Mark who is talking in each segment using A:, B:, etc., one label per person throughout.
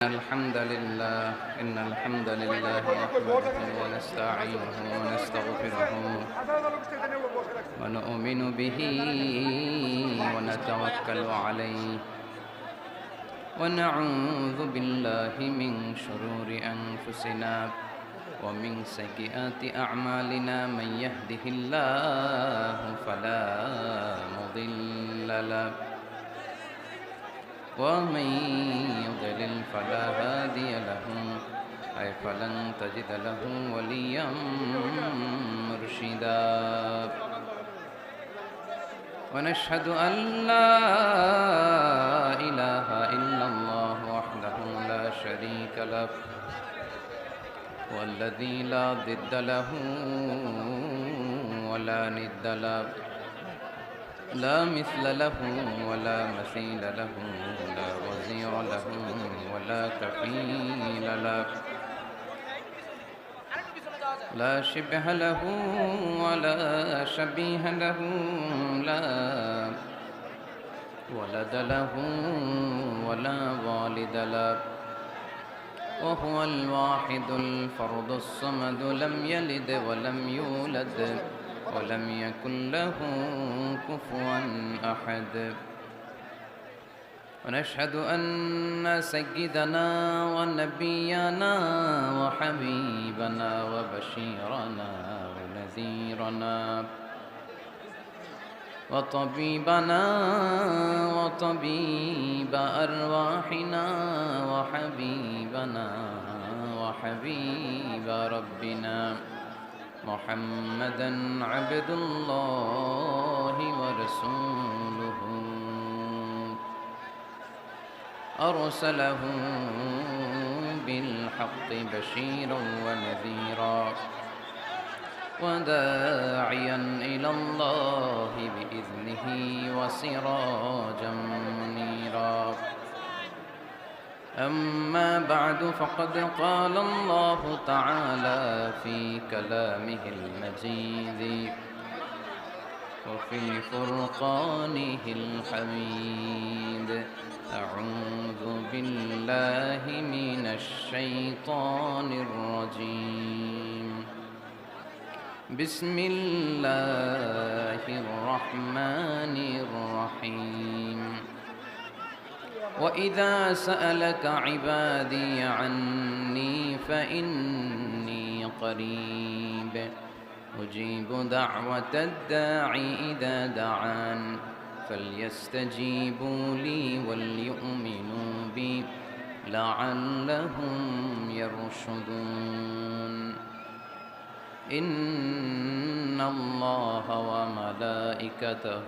A: الحمد لله نحمده ونستعينه ونستغفره ونؤمن به ونتوكل عليه ونعوذ بالله من شرور أنفسنا ومن سيئات أعمالنا من يهده الله فلا مضل له ومن يضلل فلا هادي له فلن تجد له وليا مرشدا ونشهد أن لا إله إلا الله وحده لا شريك له والذي لا ضد له ولا ند له لا مثل له ولا مثيل له لا وزير له ولا كفيل له لا شبه له ولا شبيه له لا ولد له ولا والد له وهو الواحد الفرد الصمد لم يلد ولم يولد ولم يكن له كفوا أحد ونشهد أن سيدنا ونبينا وحبيبنا وبشيرنا ونذيرنا وطبيبنا وطبيب أرواحنا وحبيبنا وحبيب ربنا محمدًا عبد الله ورسوله أرسله بالحق بشيرا ونذيرا وداعيا إلى الله بإذنه وسراجا منيرا أما بعد فقد قال الله تعالى في كلامه المجيد وفي فرقانه الحميد أعوذ بالله من الشيطان الرجيم بسم الله الرحمن الرحيم وإذا سألك عبادي عني فإني قريب أجيب دعوة الداعي إذا دعان فليستجيبوا لي وليؤمنوا بي لعلهم يرشدون إن الله وملائكته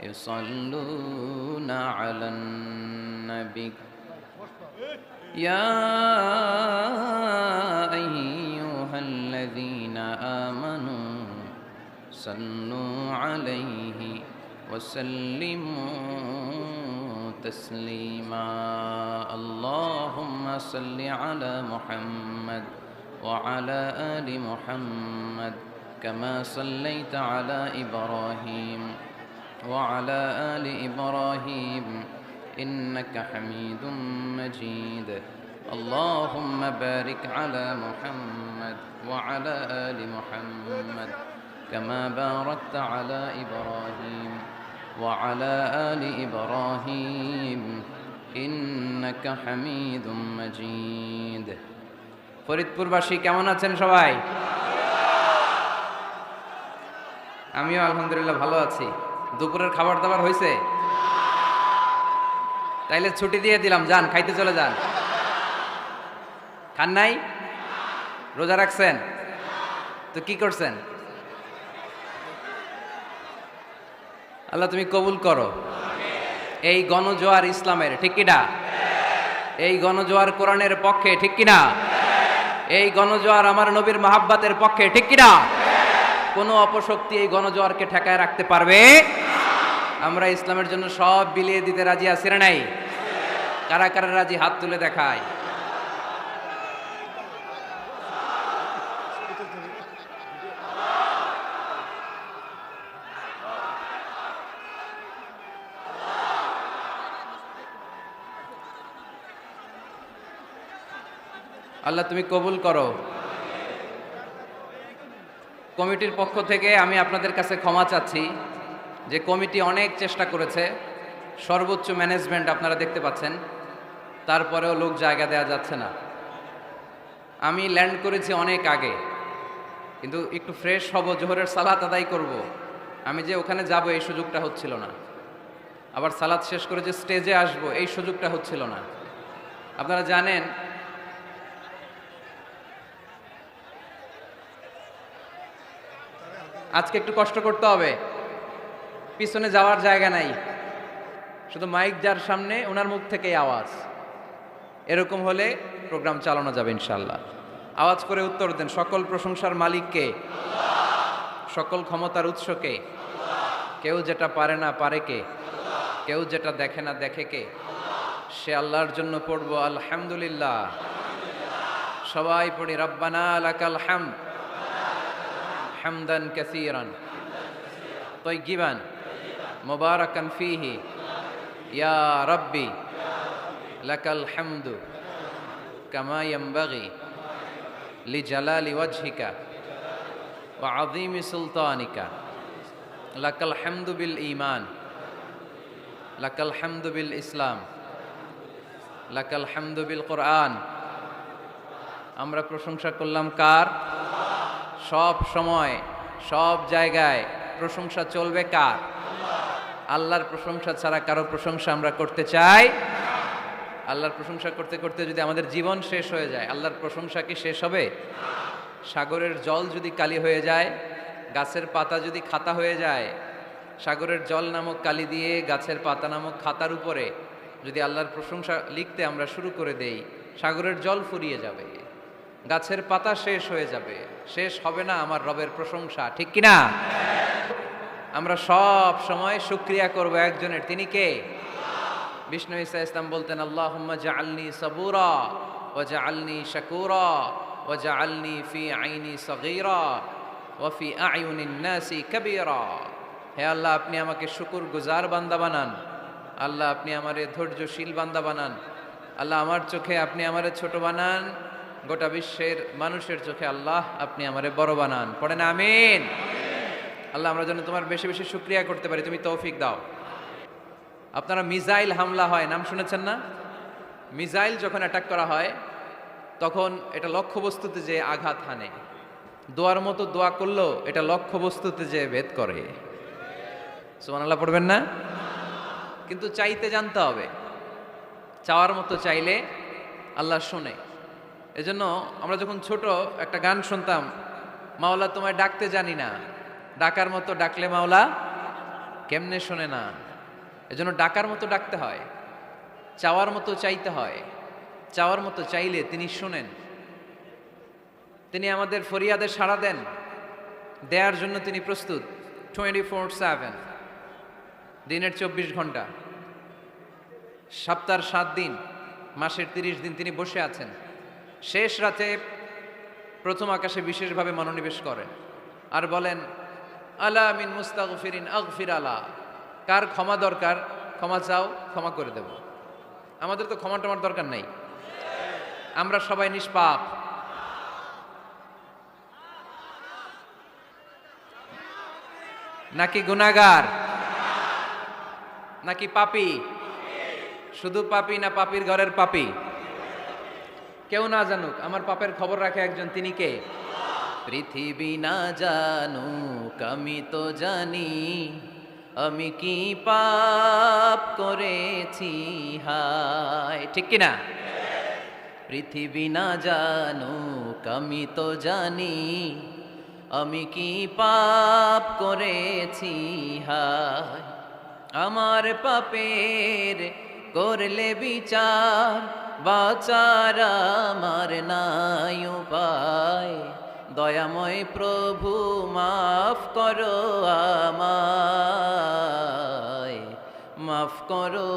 A: يصلون على النبي يا أيها الذين آمنوا صلوا عليه وسلموا تسليما اللهم صل على محمد وعلى آل محمد كما صليت على إبراهيم وعلى آل إبراهيم إنك حميد مجيد اللهم بارك على محمد وعلى آل محمد كما باركت على إبراهيم وعلى آل إبراهيم إنك حميد مجيد ফরিদপুরবাসী কেমন আছেন সবাই? আমিও আলহামদুলিল্লাহ ভালো আছি। দুপুরের খাবার দাবার হয়েছে? তাইলে ছুটি দিয়ে দিলাম, যান খাইতে চলে যান। খান নাই? রোজা রাখছেন? তো কি করছেন? আল্লাহ তুমি কবুল করো। এই গণজোয়ার ইসলামের, ঠিক কিনা? এই গণজোয়ার কোরআনের পক্ষে, ঠিক কিনা? এই গণজোয়ার আমার নবীর মাহাব্বাতের পক্ষে, ঠিক কিনা? কোনো অপশক্তি এই গণজোয়ারকে ঠেকায় রাখতে পারবে? আমরা ইসলামের জন্য সব বিলিয়ে দিতে রাজি আছি না নাই? কারা কারা রাজি হাত তুলে দেখায়। আল্লাহ তুমি কবুল করো। কমিটির পক্ষ থেকে আমি আপনাদের কাছে ক্ষমা চাচ্ছি যে কমিটি অনেক চেষ্টা করেছে, সর্বোচ্চ ম্যানেজমেন্ট আপনারা দেখতে পাচ্ছেন, তারপরেও লোক জায়গা দেওয়া যাচ্ছে না। আমি ল্যান্ড করেছি অনেক আগে, কিন্তু একটু ফ্রেশ হব, জোহরের সালাত আদায় করব, আমি যে ওখানে যাব এই সুযোগটা হচ্ছিল না। আবার সালাত শেষ করে যে স্টেজে আসব এই সুযোগটা হচ্ছিল না। আপনারা জানেন আজকে একটু কষ্ট করতে হবে, পিছনে যাওয়ার জায়গা নাই, শুধু মাইক যার সামনে ওনার মুখ থেকেই আওয়াজ। এরকম হলে প্রোগ্রাম চালানো যাবে ইনশাল্লাহ। আওয়াজ করে উত্তর দেন, সকল প্রশংসার মালিককে, সকল ক্ষমতার উৎসকে। কেউ যেটা পারে না পারে কে, কেউ যেটা দেখে না দেখে কে, সে আল্লাহর জন্য পড়বো আলহামদুলিল্লাহ। সবাই পড়ি রব্বানা লাকাল হামদ হামদান কাসীরান তাইয়িবান মুবারাকান ফীহি ইয়া রাব্বি লাকাল হামদু কামা ইয়ানবাগি লিজালালি ওয়াজহিকা ওয়া আযীমি সুলতানিকা। লাকাল হামদু বিল ঈমান, লাকাল হামদু বিল ইসলাম, লাকাল হামদু বিল কোরআন। আমরা প্রশংসা করলাম কার? সব সময় সব জায়গায় প্রশংসা চলবে কার? আল্লাহর প্রশংসা ছাড়া কারো প্রশংসা আমরা করতে চাই? আল্লাহর প্রশংসা করতে করতে যদি আমাদের জীবন শেষ হয়ে যায়, আল্লাহর প্রশংসা কি শেষ হবে? সাগরের জল যদি কালি হয়ে যায়, গাছের পাতা যদি খাতা হয়ে যায়, সাগরের জল নামক কালি দিয়ে গাছের পাতা নামক খাতার উপরে যদি আল্লাহর প্রশংসা লিখতে আমরা শুরু করে দেই, সাগরের জল ফুরিয়ে যাবে, গাছের পাতা শেষ হয়ে যাবে, শেষ হবে না আমার রবের প্রশংসা, ঠিক কিনা? আমরা সব সময় শুকরিয়া করব একজনের, তিনি কে? বিষ্ণু ঈসা ইসলাম বলতেন, আল্লাহুম্মা জাআলনি সাবুরা ওয়া জাআলনি শাকুরা ওয়া জাআলনি ফি আইনি সগীরা ওয়া ফি আয়ুনিন নাসি কাবীরা। হে আল্লাহ, আপনি আমাকে শুকরগুজার বান্দা বানান। আল্লাহ, আপনি আমারে ধৈর্যশীল বান্দা বানান। আল্লাহ, আমার চোখে আপনি আমারে ছোট বানান, গোটা বিশ্বের মানুষের চোখে আল্লাহ আপনি আমারে বড় বানান। পড়েন আমিন। আল্লাহ, আমরা যেন তোমার বেশি বেশি শুকরিয়া করতে পারি, তুমি তৌফিক দাও। আপনারা মিসাইল হামলা হয়, নাম শুনেছেন না? মিসাইল যখন অ্যাটাক করা হয় তখন এটা লক্ষ্যবস্তুতে যে আঘাত হানে, দোয়ার মতো দোয়া করলেও এটা লক্ষ্যবস্তুতে যে ভেদ করে। সুবহানাল্লাহ পড়বেন না? কিন্তু চাইতে জানতে হবে, চাওয়ার মতো চাইলে আল্লাহ শোনে। এজন্য আমরা যখন ছোট একটা গান শুনতাম, মাওলা তোমায় ডাকতে জানি না, ডাকার মতো ডাকলে মাওলা কেমনে শোনে না। এজন্য ডাকার মতো ডাকতে হয়, চাওয়ার মতো চাইতে হয়। চাওয়ার মতো চাইলে তিনি শোনেন, তিনি আমাদের ফরিয়াদে সাড়া দেন, দেওয়ার জন্য তিনি প্রস্তুত 24/7, দিনের 24 ঘন্টা, সপ্তাহের 7 দিন, মাসের 30 দিন তিনি বসে আছেন। শেষ রাতে প্রথম আকাশে বিশেষভাবে মনোনিবেশ করেন আর বলেন, আলা মিন মুস্তাগফিরিন আগফির আলা। কার ক্ষমা দরকার? ক্ষমা চাও, ক্ষমা করে দেব। আমাদের তো ক্ষমা টমার দরকার নাই, আমরা সবাই নিষ্পাপ। নাকি গুনাহগার? নাকি পাপী? শুধু পাপী না পাপীর ঘরের পাপী? কেউ না জানুক, আমার পাপের খবর রাখে একজন, তিনি কে? পৃথিবী না জানুক আমি তো জানি, আমি কি পাপ করেছি হায়, ঠিক কিনা? পৃথিবী না জানুক আমি তো জানি, আমি কি পাপ করেছি হায়। আমার পাপের করলে বিচার, বাঁচার আমার নাই উপায়। দয়াময় প্রভু মাফ করো আমায়, মাফ করো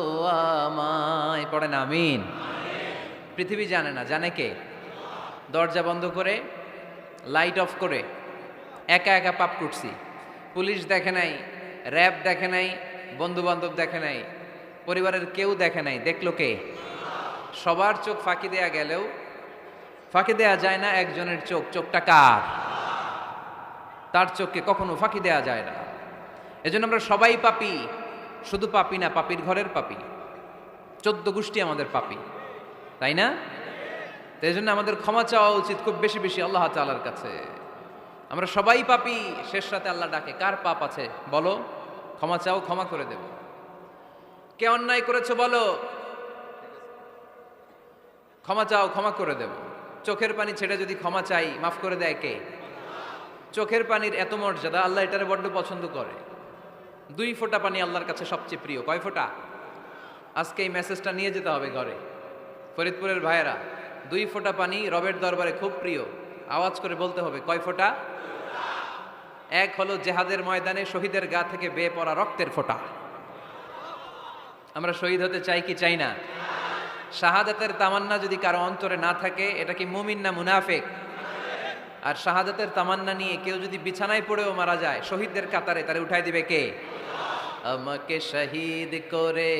A: আমায়। পড়েন আমিন। পৃথিবী জানে না, জানে কে? দরজা বন্ধ করে, লাইট অফ করে একা একা পাপ করছি। পুলিশ দেখে নাই, র্যাব দেখে নাই, বন্ধু বান্ধব দেখে নাই, পরিবারের কেউ দেখে নাই, দেখলো কে? সবার চোখ ফাঁকি দেয়া গেলেও ফাঁকি দেয়া যায় না একজনের চোখ, চোখটা কার? তার চোখকে কখনো ফাঁকি দেয়া যায় না। এজন্য আমরা সবাই পাপী, শুধু পাপী না, পাপীর ঘরের পাপী। 14 গোষ্ঠী আমাদের পাপী, তাই না? তো এই জন্য আমাদের ক্ষমা চাওয়া উচিত খুব বেশি বেশি আল্লাহ তাআলার কাছে। আমরা সবাই পাপী, শেষ রাতে আল্লাহ ডাকে, কার পাপ আছে বলো, ক্ষমা চাও, ক্ষমা করে দেব। কে অন্যায় করেছো বলো, ক্ষমা চাও, ক্ষমা করে দেব। চোখের পানি ছেড়ে যদি ক্ষমা চাই, মাফ করে দেয় কে? চোখের পানির এত মর্যাদা, আল্লাহ এটারে বড্ড পছন্দ করে। 2 ফোঁটা পানি আল্লাহর কাছে সবচেয়ে প্রিয়। কয় ফোঁটা? আজকে এই মেসেজটা নিয়ে যেতে হবে ঘরে। ফরিদপুরের ভাইয়েরা, 2 ফোঁটা পানি রবের দরবারে খুব প্রিয়। আওয়াজ করে বলতে হবে, কয় ফোঁটা? 1 হলো জেহাদের ময়দানে শহীদের গা থেকে বেয়ে পড়া রক্তের ফোঁটা। আমরা শহীদ হতে চাই কি চাই না? শাহাদাতের তামান্না যদি কারো অন্তরে না থাকে, এটা কি মুমিন না মুনাফিক? আর শাহাদাতের তামান্না নিয়ে কেউ যদি বিছানায় পড়েও মারা যায়, শহীদদের কাতারে তারে উঠাই দিবে কে? আমাকে শহীদ করে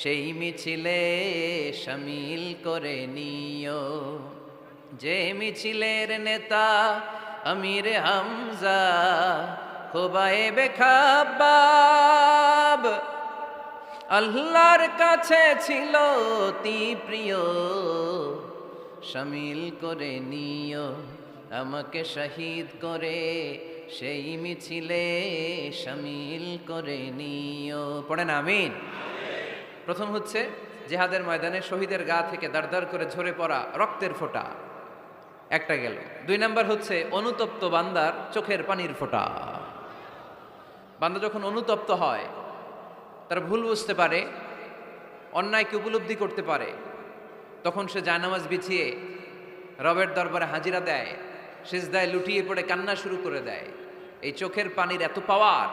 A: সেই মিছিলে শামিল করে নিও, যে মিছিলের নেতা আমির হামজা খোবায়েবে খাব্বাব, আল্লাহর কাছে ছিল অতি প্রিয়, শামিল করে নিও আমাকে শহীদ করে সেই মিছিলে শামিল করে নিও। পড়েন আমিন। প্রথম হচ্ছে জিহাদের ময়দানে শহীদের গা থেকে দাঁড় করে ঝরে পড়া রক্তের ফোঁটা, একটা গেল। 2 নাম্বার হচ্ছে অনুতপ্ত বান্দার চোখের পানির ফোঁটা। বান্দা যখন অনুতপ্ত হয়, তার ভুল বুঝতে পারে, অন্যায়কে উপলব্ধি করতে পারে, তখন সে জায়নামাজ বিছিয়ে রবের দরবারে হাজিরা দেয়, সিজদায় লুটিয়ে পড়ে কান্না শুরু করে দেয়। এই চোখের পানির এত পাওয়ার,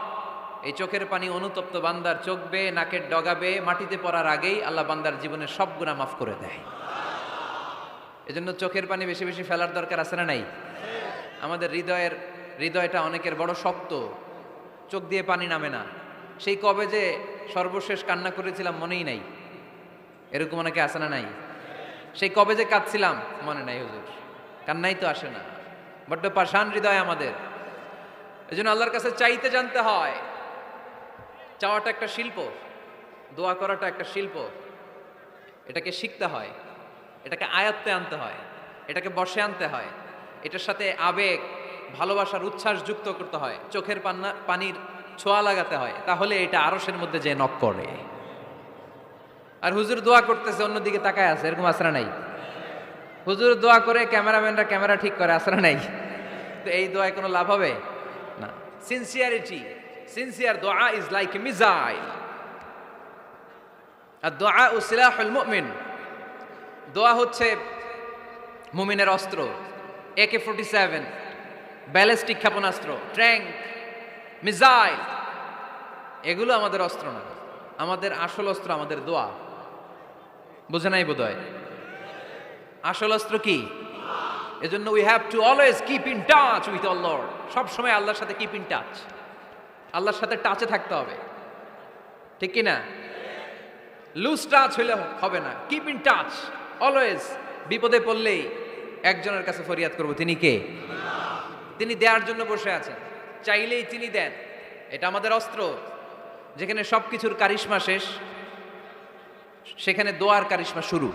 A: এই চোখের পানি অনুতপ্ত বান্দার চোখ বেয়ে নাকের ডগাবে মাটিতে পড়ার আগেই আল্লাহ বান্দার জীবনের সব গুনাহ মাফ করে দেয়। এজন্য চোখের পানি বেশি বেশি ফেলার দরকার আছে না নাই? আমাদের হৃদয়টা অনেকের বড় শক্ত, চোখ দিয়ে পানি নামে না। সেই কবে যে সর্বশেষ কান্না করেছিলাম মনেই নাই, এরকম অনেকে আসে না নাই? সেই কবে যে কাঁদছিলাম মনে নাই হুজুর, কান্নাই তো আসে না। বড্ড পাষাণ হৃদয় আমাদের। এজন্য আল্লাহর কাছে চাইতে জানতে হয়। চাওয়াটা একটা শিল্প, দোয়া করাটা একটা শিল্প। এটাকে শিখতে হয়, এটাকে আয়ত্তে আনতে হয়, এটাকে বশে আনতে হয়, এটার সাথে আবেগ, ভালোবাসার উচ্ছ্বাস যুক্ত করতে হয়, চোখের পানির ছোঁয়া লাগাতে হয়, তাহলে এটা আরশের মধ্যে যে নক করে। আর হুজুর দোয়া করতেছে অন্যদিকে তাকায় আছে, এরকম আসরা নাই? হুজুর দোয়া করে ক্যামেরাম্যানরা ক্যামেরা ঠিক করে, আসরা নাই? তো এই দোয়ায় কোনো লাভ হবে না। সিনসিয়ার দোয়া ইজ লাইক এ মিসাইল, আর দোয়া ও সিলাহুল মুমিন। দোয়া হচ্ছে মুমিনের অস্ত্র। AK-47 ব্যালিস্টিক ক্ষেপণাস্ত্র, ট্যাঙ্ক, মিসাইল, এগুলো আমাদের অস্ত্র না। আমাদের আসল অস্ত্র আমাদের দোয়া। বুঝে নাই বোধহয়? আসল অস্ত্র কি? এজন্য we have to always keep in touch with our Lord. সব সময় আল্লাহর সাথে কিপ ইন টাচ, আল্লাহর সাথে টাচে থাকতে হবে, ঠিক কি না? লুজ টাচ হইলে হবে না, কিপ ইন টাচ অলওয়েজ। বিপদে পড়লেই একজনের কাছে ফরিয়াদ করব, তিনি কে? তিনি দেওয়ার জন্য বসে আছেন, চাইলেই তিনি দেন। এটা আমাদের অস্ত্র। যেখানে সবকিছুর কারিশমা শেষ, সেখানে দোয়ার কারিশমা শুরু।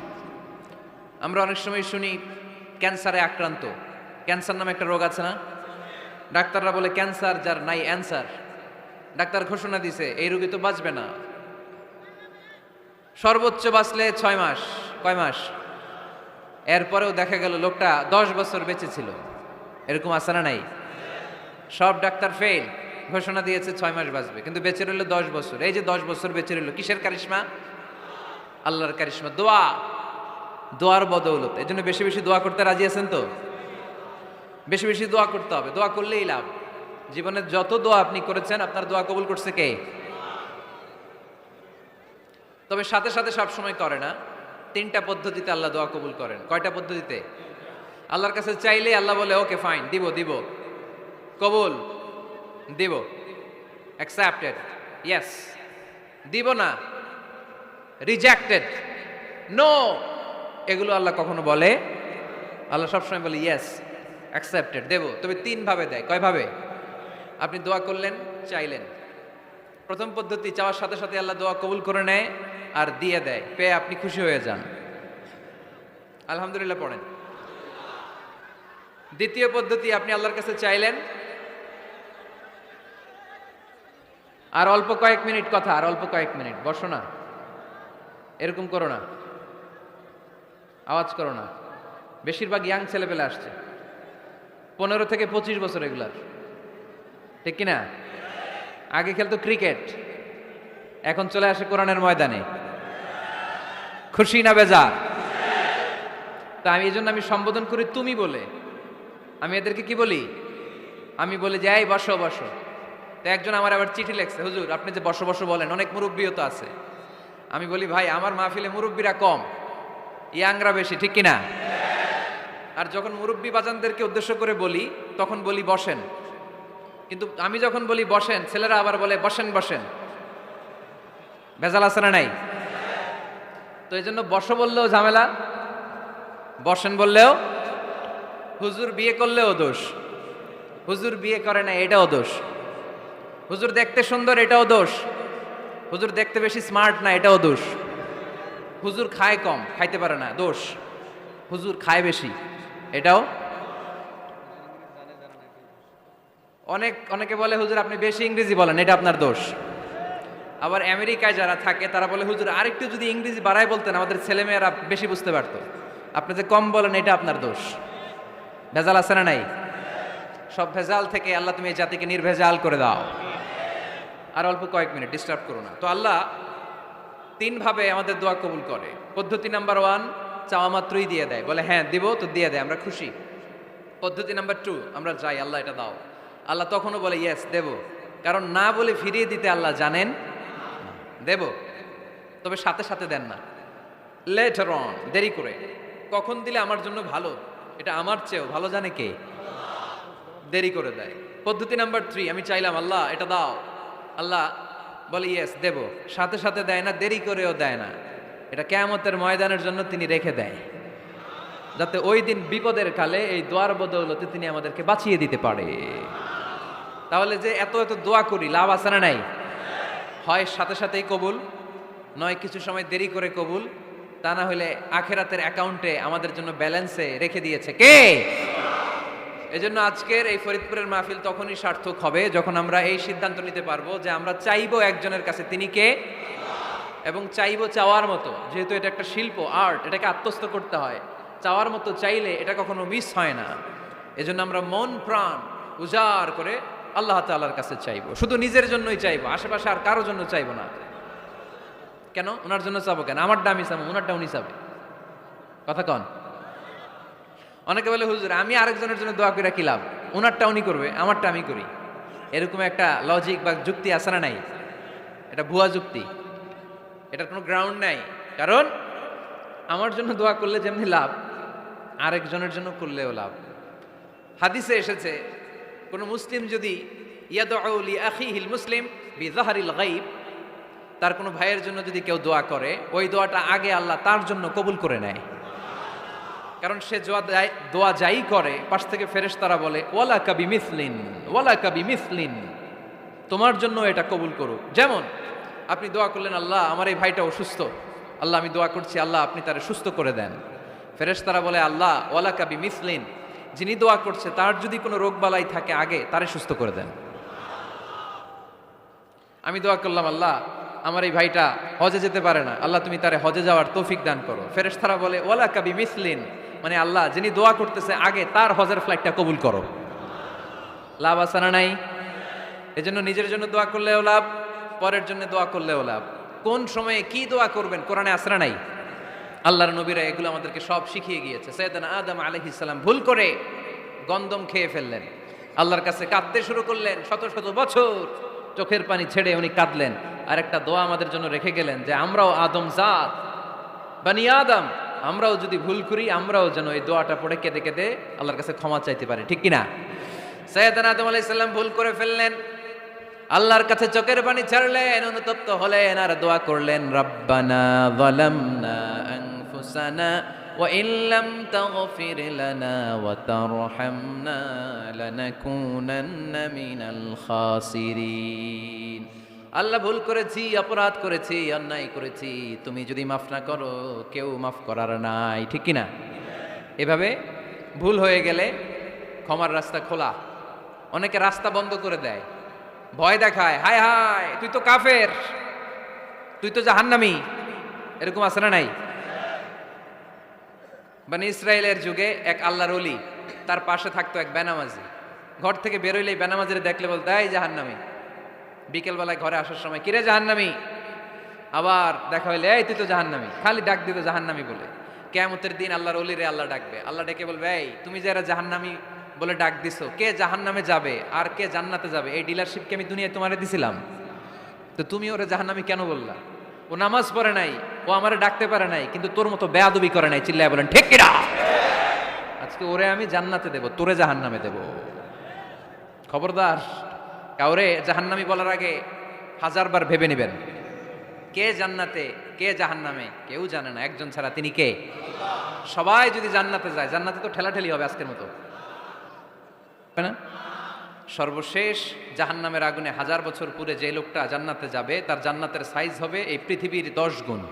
A: আমরা অনেক সময় শুনি ক্যান্সারে আক্রান্ত। ক্যান্সার নামে একটা রোগ আছে না? ডাক্তাররা বলে ক্যান্সার যার নাই অ্যান্সার। ডাক্তার ঘোষণা দিছে এই রোগী তো বাঁচবে না, সর্বোচ্চ বাঁচলে 6 মাস। কয় মাস? এরপরেও দেখা গেল লোকটা 10 বছর বেঁচে ছিল। এরকম আছে না নাই? সব ডাক্তার ফেল, ঘোষণা দিয়েছে 6 মাস বাঁচবে, কিন্তু বেঁচে রইল 10 বছর। এই যে 10 বছর বেঁচে রইল, কিসের কারিশমা? আল্লাহর কারিশমা, দোয়া, দোয়ার বদৌলত। এই জন্য বেশি বেশি দোয়া করতে রাজি আছেন তো? বেশি বেশি দোয়া করতে হবে, দোয়া করলেই লাভ। জীবনের যত দোয়া আপনি করেছেন, আপনার দোয়া কবুল করছে কে? তবে সাথে সাথে সব সময় করে না। 3টা পদ্ধতিতে আল্লাহ দোয়া কবুল করেন। কয়টা পদ্ধতিতে? আল্লাহর কাছে চাইলে আল্লাহ বলে ওকে ফাইন, দিব দিব, কবুল দিব, অ্যাকসেপ্টেড, ইয়েস। দিব না, রিজেক্টেড, নো, এগুলো আল্লাহ কখনো বলে আল্লাহ সবসময় বলে ইয়েস, অ্যাকসেপ্টেড, দেব। তবে 3 ভাবে দেয়। কয় ভাবে? আপনি দোয়া করলেন, চাইলেন, প্রথম পদ্ধতি চাওয়ার সাথে সাথে আল্লাহ দোয়া কবুল করে নেয় আর দিয়ে দেয়, পেয়ে আপনি খুশি হয়ে যান, আলহামদুলিল্লাহ পড়েন। দ্বিতীয় পদ্ধতি, আপনি আল্লাহর কাছে চাইলেন, আর অল্প কয়েক মিনিট কথা, আর অল্প কয়েক মিনিট, বসো না, এরকম করো না, আওয়াজ করো না। বেশিরভাগ ইয়াং ছেলেপেলে আসছে, 15 থেকে 25 বছর, এগুলার, ঠিক কিনা? আগে খেলতো ক্রিকেট, এখন চলে আসে কোরআনের ময়দানে। খুশি না বেজার? তা আমি এই জন্য আমি সম্বোধন করি তুমি বলে। আমি এদেরকে কি বলি? আমি বলি যে এই বসো বসো। তো একজন আমার আবার চিঠি লেখছে, হুজুর আপনি যে বসো বসো বলেন, অনেক মুরব্বিও তো আছে। আমি বলি ভাই, আমার মাহফিলে মুরব্বিরা কম, ইয়াংরা বেশি, ঠিক কিনা? আর যখন মুরব্বি বাজানদেরকে উদ্দেশ্য করে বলি তখন বলি বসেন, কিন্তু আমি যখন বলি বসেন, ছেলেরা আবার বলে বসেন বসেন। ভেজাল আছে না নাই? তো এই জন্য বসো বললেও ঝামেলা, বসেন বললেও। হুজুর বিয়ে করলেও দোষ, হুজুর বিয়ে করে না এটাও দোষ, হুজুর দেখতে সুন্দর এটাও দোষ, হুজুর দেখতে বেশি স্মার্ট না এটাও দোষ, হুজুর খায় কম, খাইতে পারে না দোষ, হুজুর খায় বেশি এটাও। অনেকে বলে হুজুর আপনি বেশি ইংরেজি বলেন, এটা আপনার দোষ। আবার আমেরিকায় যারা থাকে তারা বলে হুজুর আরেকটু যদি ইংরেজি বাড়ায় বলতেন আমাদের ছেলেমেয়েরা বেশি বুঝতে পারতো, আপনি যে কম বলেন এটা আপনার দোষ। ভেজাল আছে না নাই? সব ভেজাল থেকে আল্লাহ তুমি এই জাতিকে নির্ভেজাল করে দাও। আর অল্প কয়েক মিনিট, ডিস্টার্ব করো না। তো আল্লাহ 3 ভাবে আমাদের দোয়া কবুল করে। পদ্ধতি নাম্বার 1, চাওয়া মাত্রই দিয়ে দেয়, বলে হ্যাঁ দিব, তো দিয়ে দেয়, আমরা খুশি। পদ্ধতি নাম্বার 2, আমরা যাই আল্লাহ এটা দাও, আল্লাহ তখনও বলে ইয়েস দেব, কারণ না বলে ফিরিয়ে দিতে আল্লাহ জানেন, দেব, তবে সাথে সাথে দেন না, লেটার অন, দেরি করে। কখন দিলে আমার জন্য ভালো, এটা আমার চেয়েও ভালো জানে কে? দেরি করে দেয়। পদ্ধতি নাম্বার 3, আমি চাইলাম আল্লাহ এটা দাও, আল্লাহ বলে ইয়েস দেব, সাথে সাথে দেয় না, দেরি করেও দেয় না। এটা কিয়ামতের ময়দানের জন্য তিনি রেখে দেয়, যাতে ওই দিন বিপদের কালে এই দোয়ার বদৌলতে তিনি আমাদেরকে বাঁচিয়ে দিতে পারে। তাহলে যে এত এত দোয়া করি, লাভ আছে না নাই? হয় সাথে সাথেই কবুল, নয় কিছু সময় দেরি করে কবুল, তা না হলে আখেরাতের অ্যাকাউন্টে আমাদের জন্য ব্যালেন্সে রেখে দিয়েছে কে? এজন্য আজকের এই ফরিদপুরের মাহফিল তখনই সার্থক হবে যখন আমরা এই সিদ্ধান্ত নিতে পারবো যে আমরা চাইবো একজনের কাছে, তিনি কে, এবং চাইবো চাওয়ার মতো। যেহেতু এটা একটা শিল্প, আর্ট, এটাকে আত্মস্থ করতে হয়। চাওয়ার মতো চাইলে এটা কখনো মিস হয় না। এজন্য আমরা মন প্রাণ উজাড় করে আল্লাহ তাআলার কাছে চাইবো, শুধু নিজের জন্যই চাইবো, আশেপাশে আর কারোর জন্য চাইবো না। কেন? ওনার জন্য চাবো কেন? আমারটা আমি চাবো, ওনারটা উনি চাবে। কথা কন? অনেকে বলে হুজুর আমি আরেকজনের জন্য দোয়া করে কি লাভ, ওনারটা উনি করবে, আমারটা আমি করি। এরকম একটা লজিক বা যুক্তি আছে না নাই? এটা ভুয়া যুক্তি, এটার কোনো গ্রাউন্ড নাই। কারণ আমার জন্য দোয়া করলে যেমনি লাভ, আরেকজনের জন্য করলেও লাভ। হাদিসে এসেছে কোন মুসলিম যদি ইয়াদউ লি আখিহিল মুসলিম বিযাহরিল গায়ব, তার কোনো ভাইয়ের জন্য যদি কেউ দোয়া করে, ওই দোয়াটা আগে আল্লাহ তার জন্য কবুল করে নেয়। কারণ সে দোয়া যাই করে, পাশ থেকে ফেরেশতারা বলে ওয়ালাকা বিমিসলিন, ওয়ালাকা বিমিসলিন, তোমার জন্য এটা কবুল করুক। যেমন আপনি দোয়া করলেন আল্লাহ আমার এই ভাইটা অসুস্থ, আল্লাহ আমি দোয়া করছি আল্লাহ আপনি তারে সুস্থ করে দেন। ফেরেশতারা বলে আল্লাহ ওয়ালাকা বিমিসলিন, যিনি দোয়া করছে তার যদি কোনো রোগ বালাই থাকে আগে তারে সুস্থ করে দেন। আমি দোয়া করলাম আল্লাহ আমার এই ভাইটা হজে যেতে পারে না, আল্লাহ তুমি তারে হজে যাওয়ার তৌফিক দান করো। ফেরেশতারা বলে ওয়ালাকা বিমিসলিন, মানে আল্লাহ যিনি দোয়া করতেছে আগে তার হজের ফ্লাইটটা কবুল করো। লাভ আছে না নাই? এজন্য নিজের জন্য দোয়া করলেও লাভ, পরের জন্য দোয়া করলেও লাভ। কোন সময়ে কি দোয়া করবেন কোরআনে আছে না নাই? আল্লাহর নবীরা এগুলো আমাদেরকে সব শিখিয়ে গিয়েছে। সাইয়েদনা আদম আলাইহিস সালাম ভুল করে গন্ধম খেয়ে ফেললেন, আল্লাহর কাছে কাঁদতে শুরু করলেন, শত শত বছর চোখের পানি ছেড়ে উনি কাঁদলেন। আর একটা দোয়া আমাদের জন্য রেখে গেলেন যে আমরাও আদম জাত, বানি আদম, আমরাও যদি ভুল করি আমরাও যেন এই দোয়াটা পড়ে কেঁদে কেঁদে আল্লাহর কাছে ক্ষমা চাইতে পারি, ঠিক কিনা? সাইয়েদনা আদম আলাইহিস সালাম ভুল করে ফেললেন, আল্লাহর কাছে চোখের পানি ছাড়লেন, অনুতপ্ত হলেন আর দোয়া করলেন রব্বানা যালামনা আনফুসানা وإن لم تغفر لنا وترحمنا لنكونن من الخاسرين আল্লাহ ভুল করেছি, অপরাধ করেছি, অন্যায় করেছি, তুমি যদি মাফ না করো কেউ মাফ করার নাই, ঠিক কি না? এভাবে ভুল হয়ে গেলে ক্ষমার রাস্তা খোলা। অনেকে রাস্তা বন্ধ করে দেয়, ভয় দেখায়, হায় হায় তুই তো কাফের, তুই তো জাহান্নামী, এরকম আছে না নাই? মানে ইসরায়েলের যুগে এক আল্লাহর ওলি, তার পাশে থাকতো এক বেনামাজি। ঘর থেকে বেরোইলে বেনামাজিরে দেখলে বলতো এই জাহান্নামী। বিকেলবেলায় ঘরে আসার সময় কিরে জাহান্নামী, আবার দেখা হইলে এই তুই তো জাহান্নামী, খালি ডাক দিত জাহান্নামী বলে। কিয়ামতের দিন আল্লাহর ওলিরে আল্লাহ ডাকবে, আল্লাহ ডেকে বলবে এই তুমি যারা জাহান্নামী বলে ডাক দিছো, কে জাহান্নামে যাবে আর কে জান্নাতে যাবে এই ডিলারশিপকে আমি দুনিয়ায় তোমারে দিছিলাম, তো তুমি ওরে জাহান্নামী কেন বললা? ও নামাজ পড়ে নাই, ও আমারে ডাকতে পারে নাই, কিন্তু তোর মতো বেয়াদবি করে নাই, চিল্লায় বলেন ঠিক কিনা? আজকে ওরে আমি জান্নাতে দেব, তোরে জাহান্নামে দেব। খবরদার, কাউরে জাহান্নামী বলার আগে 1000 বার ভেবে নেবেন। কে জান্নাতে কে জাহান্নামে কেউ জানে না, একজন ছাড়া, তিনি কে? সবাই যদি জান্নাতে যায়, জান্নাতে তো ঠেলাঠেলি হবে আজকের মতো, তাই না? সর্বশেষ জাহান্নামের আগুনে 1000 বছর পুরে যে লোকটা জান্নাতে যাবে, তার জান্নাতের সাইজ হবে এই পৃথিবীর 10 গুণ।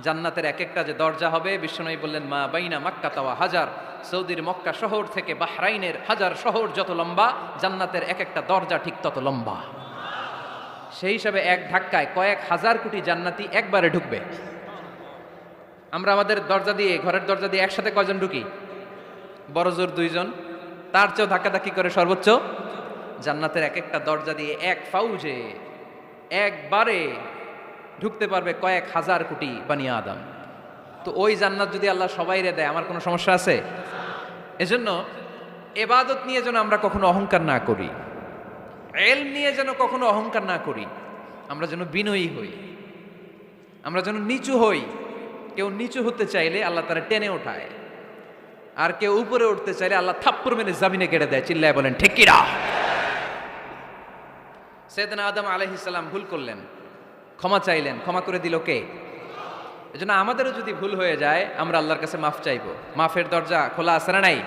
A: জান্নাতের এক একটা যে দরজা হবে, বিশ্বনবী বললেন মা বাইনা মাক্কা তাওয়া হাজার, সৌদির মক্কা শহর থেকে বাহরাইনের 1000 শহর যত লম্বা, জান্নাতের এক একটা দরজা ঠিক তত লম্বা। সেই হিসাবে এক ধাক্কায় কয়েক হাজার কোটি জান্নাতি একবারে ঢুকবে। আমরা আমাদের দরজা দিয়ে, ঘরের দরজা দিয়ে একসাথে কয়জন ঢুকি? বড় জোর 2 জন, তার চেয়েও ধাক্কাধাক্কি করে সর্বোচ্চ। জান্নাতের এক একটা দরজা দিয়ে এক ফাউজে একবারে ঢুকতে পারবে কয়েক হাজার কোটি বানি আদম। তো ওই জান্নাত যদি আল্লাহ সবাইরে দেয়, আমার কোনো সমস্যা আছে? এজন্য ইবাদত নিয়ে যেন আমরা কখনো অহংকার না করি, ইলম নিয়ে যেন কখনো অহংকার না করি, আমরা যেন বিনয়ী হই, আমরা যেন নিচু হই। কেউ নিচু হতে চাইলে আল্লাহ তারা টেনে ওঠায়, আর কেউ উপরে উঠতে চাইলে আল্লাহ থাপ্পড় মেরে জামিনে কেটে দেয়, চিল্লায় বলেন ঠিক কিনা? সাইয়েদনা আদম আলাইহিস সালাম ভুল করলেন, ক্ষমা চাইলেন, ক্ষমা করে দিল কে? এজন্য আমাদেরও যদি ভুল হয়ে যায় আমরা আল্লাহর কাছে মাফ চাইবো, মাফের দরজা খোলা আছে না নাই?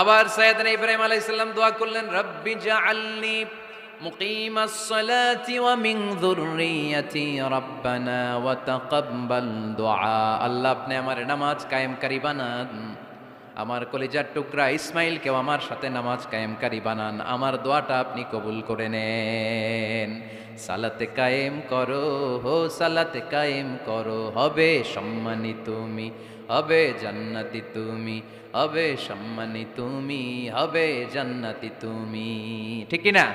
A: আবার সাইয়েদনা ইব্রাহিম আলাইহিস সালাম দোয়া করলেন রব্বি জাআলনি মুকিমাস সালাতি ওয়া মিন যুররিয়াতি রাব্বানা ওয়া তাকাব্বাল দুআ। আল্লাহ আপনি আমার নামাজ কায়েমকারী বানান, আমার কলিজার টুকরা ইসমাইলকেও আমার সাথে নামাজ কায়েমকারী বানান, আমার দোয়াটা আপনি কবুল করে নেন। সালাতে কায়েম করো হো, সালাতে কায়েম করো, হবে সম্মানী তুমি, হবে জান্নাতি তুমি, হবে সম্মানী তুমি, হবে জান্নাতি তুমি, ঠিক কি না?